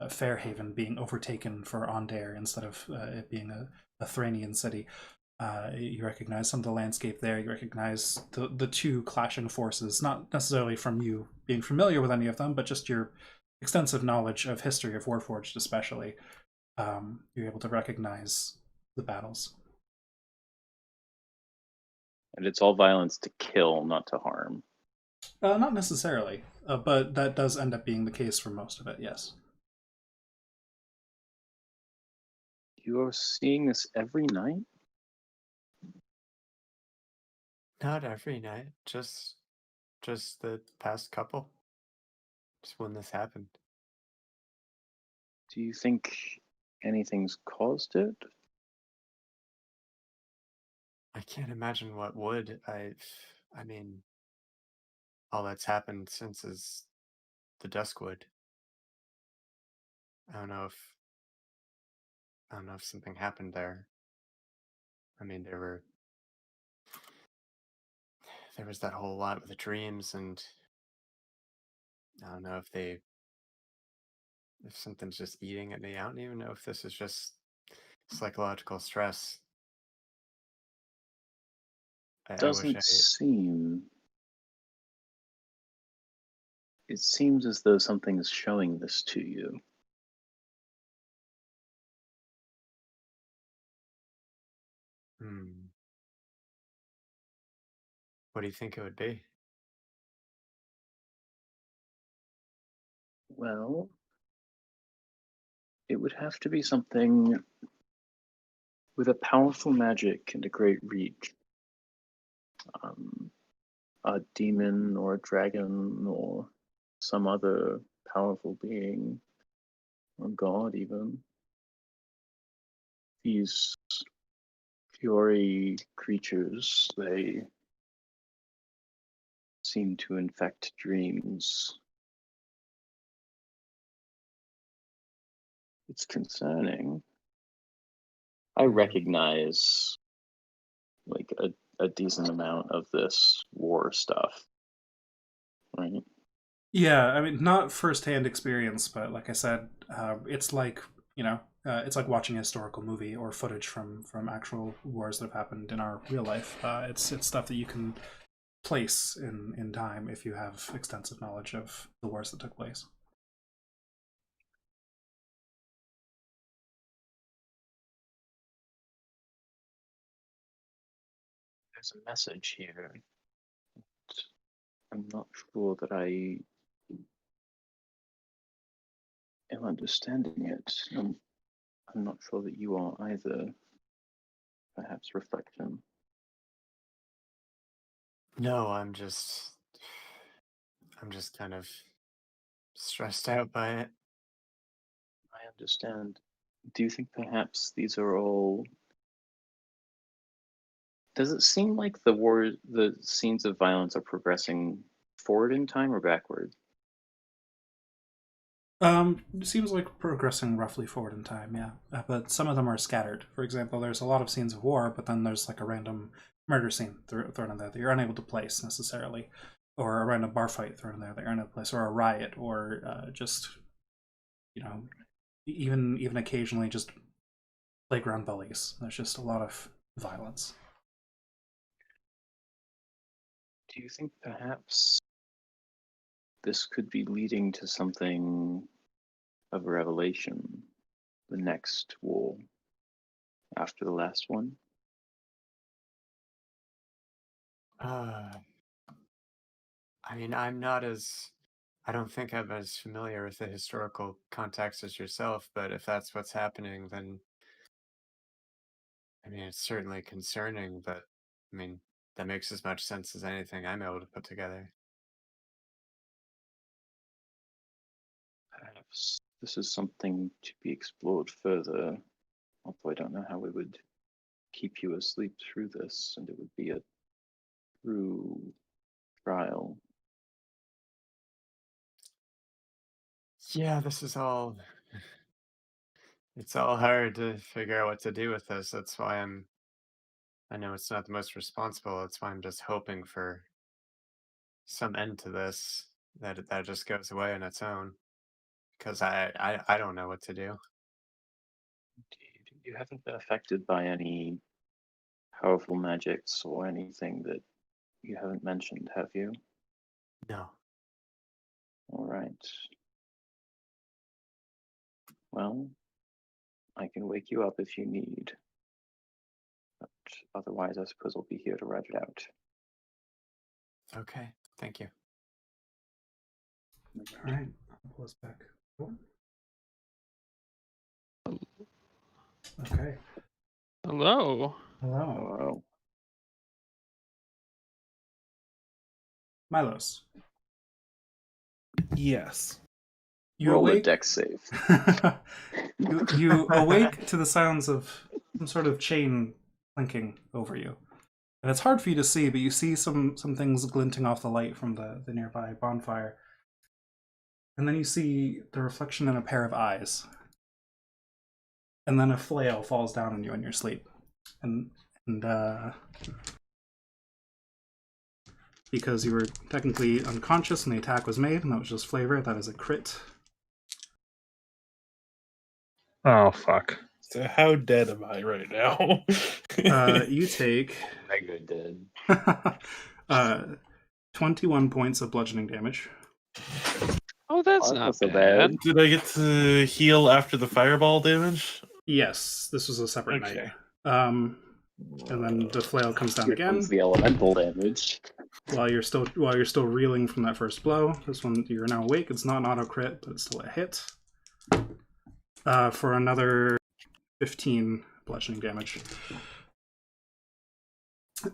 Fairhaven being overtaken for Ondair instead of it being a Thranian city. You recognize some of the landscape there. You recognize the two clashing forces, not necessarily from you being familiar with any of them, but just your extensive knowledge of history of Warforged, especially. You're able to recognize the battles. And it's all violence to kill, not to harm. Not necessarily, but that does end up being the case for most of it. Yes. You're seeing this every night? Not every night, just the past couple. Just when this happened. Do you think anything's caused it? I can't imagine what would. I mean, all that's happened since is the Duskwood. I don't know if something happened there. I mean, there was that whole lot with the dreams, and I don't know if something's just eating at me. I don't even know if this is just psychological stress. I wish Doesn't seem. It seems as though something is showing this to you. What do you think it would be? Well, it would have to be something with a powerful magic and a great reach. A demon or a dragon or some other powerful being, or god even. These fury creatures, they seem to infect dreams. It's concerning. I recognize like a decent amount of this war stuff, right? Yeah, I mean, not firsthand experience, but like I said, it's like it's like watching a historical movie or footage from actual wars that have happened in our real life. It's stuff that you can place in time if you have extensive knowledge of the wars that took place. There's a message here. I'm not sure that I am understanding it. I'm not sure that you are either. Perhaps reflection. No, I'm just kind of stressed out by it. I understand. Do you think perhaps these are all? Does it seem like the scenes of violence are progressing forward in time or backward? It seems like progressing roughly forward in time, yeah. But some of them are scattered. For example, there's a lot of scenes of war, but then there's like a random murder scene thrown in there that you're unable to place necessarily, or a random bar fight thrown in there that you're unable to place, or a riot, or just even occasionally just playground bullies. There's just a lot of violence. Do you think perhaps this could be leading to something of a revelation? The next war after the last one? I mean, I don't think I'm as familiar with the historical context as yourself, but if that's what's happening, then I mean, it's certainly concerning, but I mean, that makes as much sense as anything I'm able to put together. Perhaps this is something to be explored further, although I don't know how we would keep you asleep through this, and it would be a true trial. Yeah, it's all hard to figure out what to do with this. That's why I know it's not the most responsible. That's why I'm just hoping for some end to this, that just goes away on its own. Because I don't know what to do. You haven't been affected by any powerful magics or anything that you haven't mentioned, have you? No. All right. Well, I can wake you up if you need. But otherwise, I suppose I'll be here to ride it out. Okay. Thank you. All right, I'll pull this back. Okay. Hello. Hello, Hello. Milos. Yes. You Roll a awake. dex save. you awake to the sounds of some sort of chain clinking over you, and it's hard for you to see, but you see some things glinting off the light from the nearby bonfire, and then you see the reflection in a pair of eyes, and then a flail falls down on you in your sleep, and because you were technically unconscious and the attack was made, and that was just flavor, that is a crit. Oh fuck. So how dead am I right now? You take Mega dead. 21 points of bludgeoning damage. Oh, that's Oh, not so bad. Did I get to heal after the fireball damage? Yes, this was a separate Okay. night. And then the flail comes down Here again. comes the elemental damage. While you're still reeling from that first blow. This one, you're now awake. It's not an auto crit, but it's still a hit. For another 15 bludgeoning damage.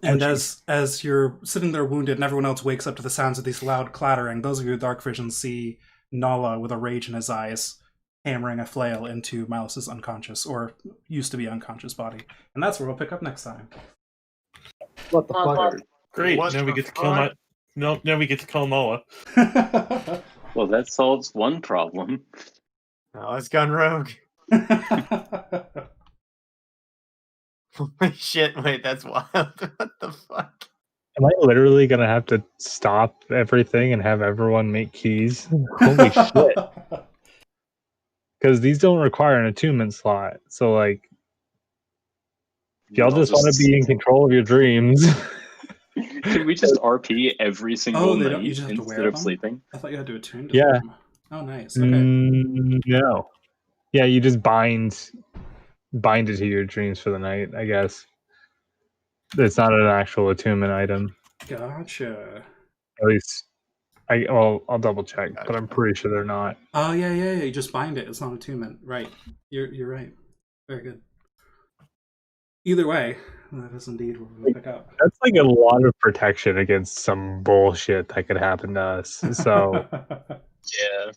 And as you're sitting there wounded and everyone else wakes up to the sounds of this loud clattering, those of you with dark vision see Nala with a rage in his eyes hammering a flail into Milos' unconscious, or used to be unconscious body. And that's where we'll pick up next time. What the fuck? Great. What now we the get to kill my. fuck? No, now we get to kill Nala. Well, that solves one problem. Oh, it's gone rogue. Holy shit, wait, that's wild. What the fuck? Am I literally gonna have to stop everything and have everyone make keys? Holy shit. Because these don't require an attunement slot. So like if y'all just want to be in control of your dreams. Can we just RP every single they night don't. You just have to instead wear of them. sleeping? I thought you had to attune to Yeah. them. Oh, nice. Okay. No. Yeah, you just bind it to your dreams for the night, I guess. It's not an actual attunement item. Gotcha. At least I'll double check, but I'm pretty sure they're not. Oh yeah. You just bind it. It's not attunement. Right. You're right. Very good. Either way, that is indeed where we'll pick up. That's like a lot of protection against some bullshit that could happen to us. So Yeah.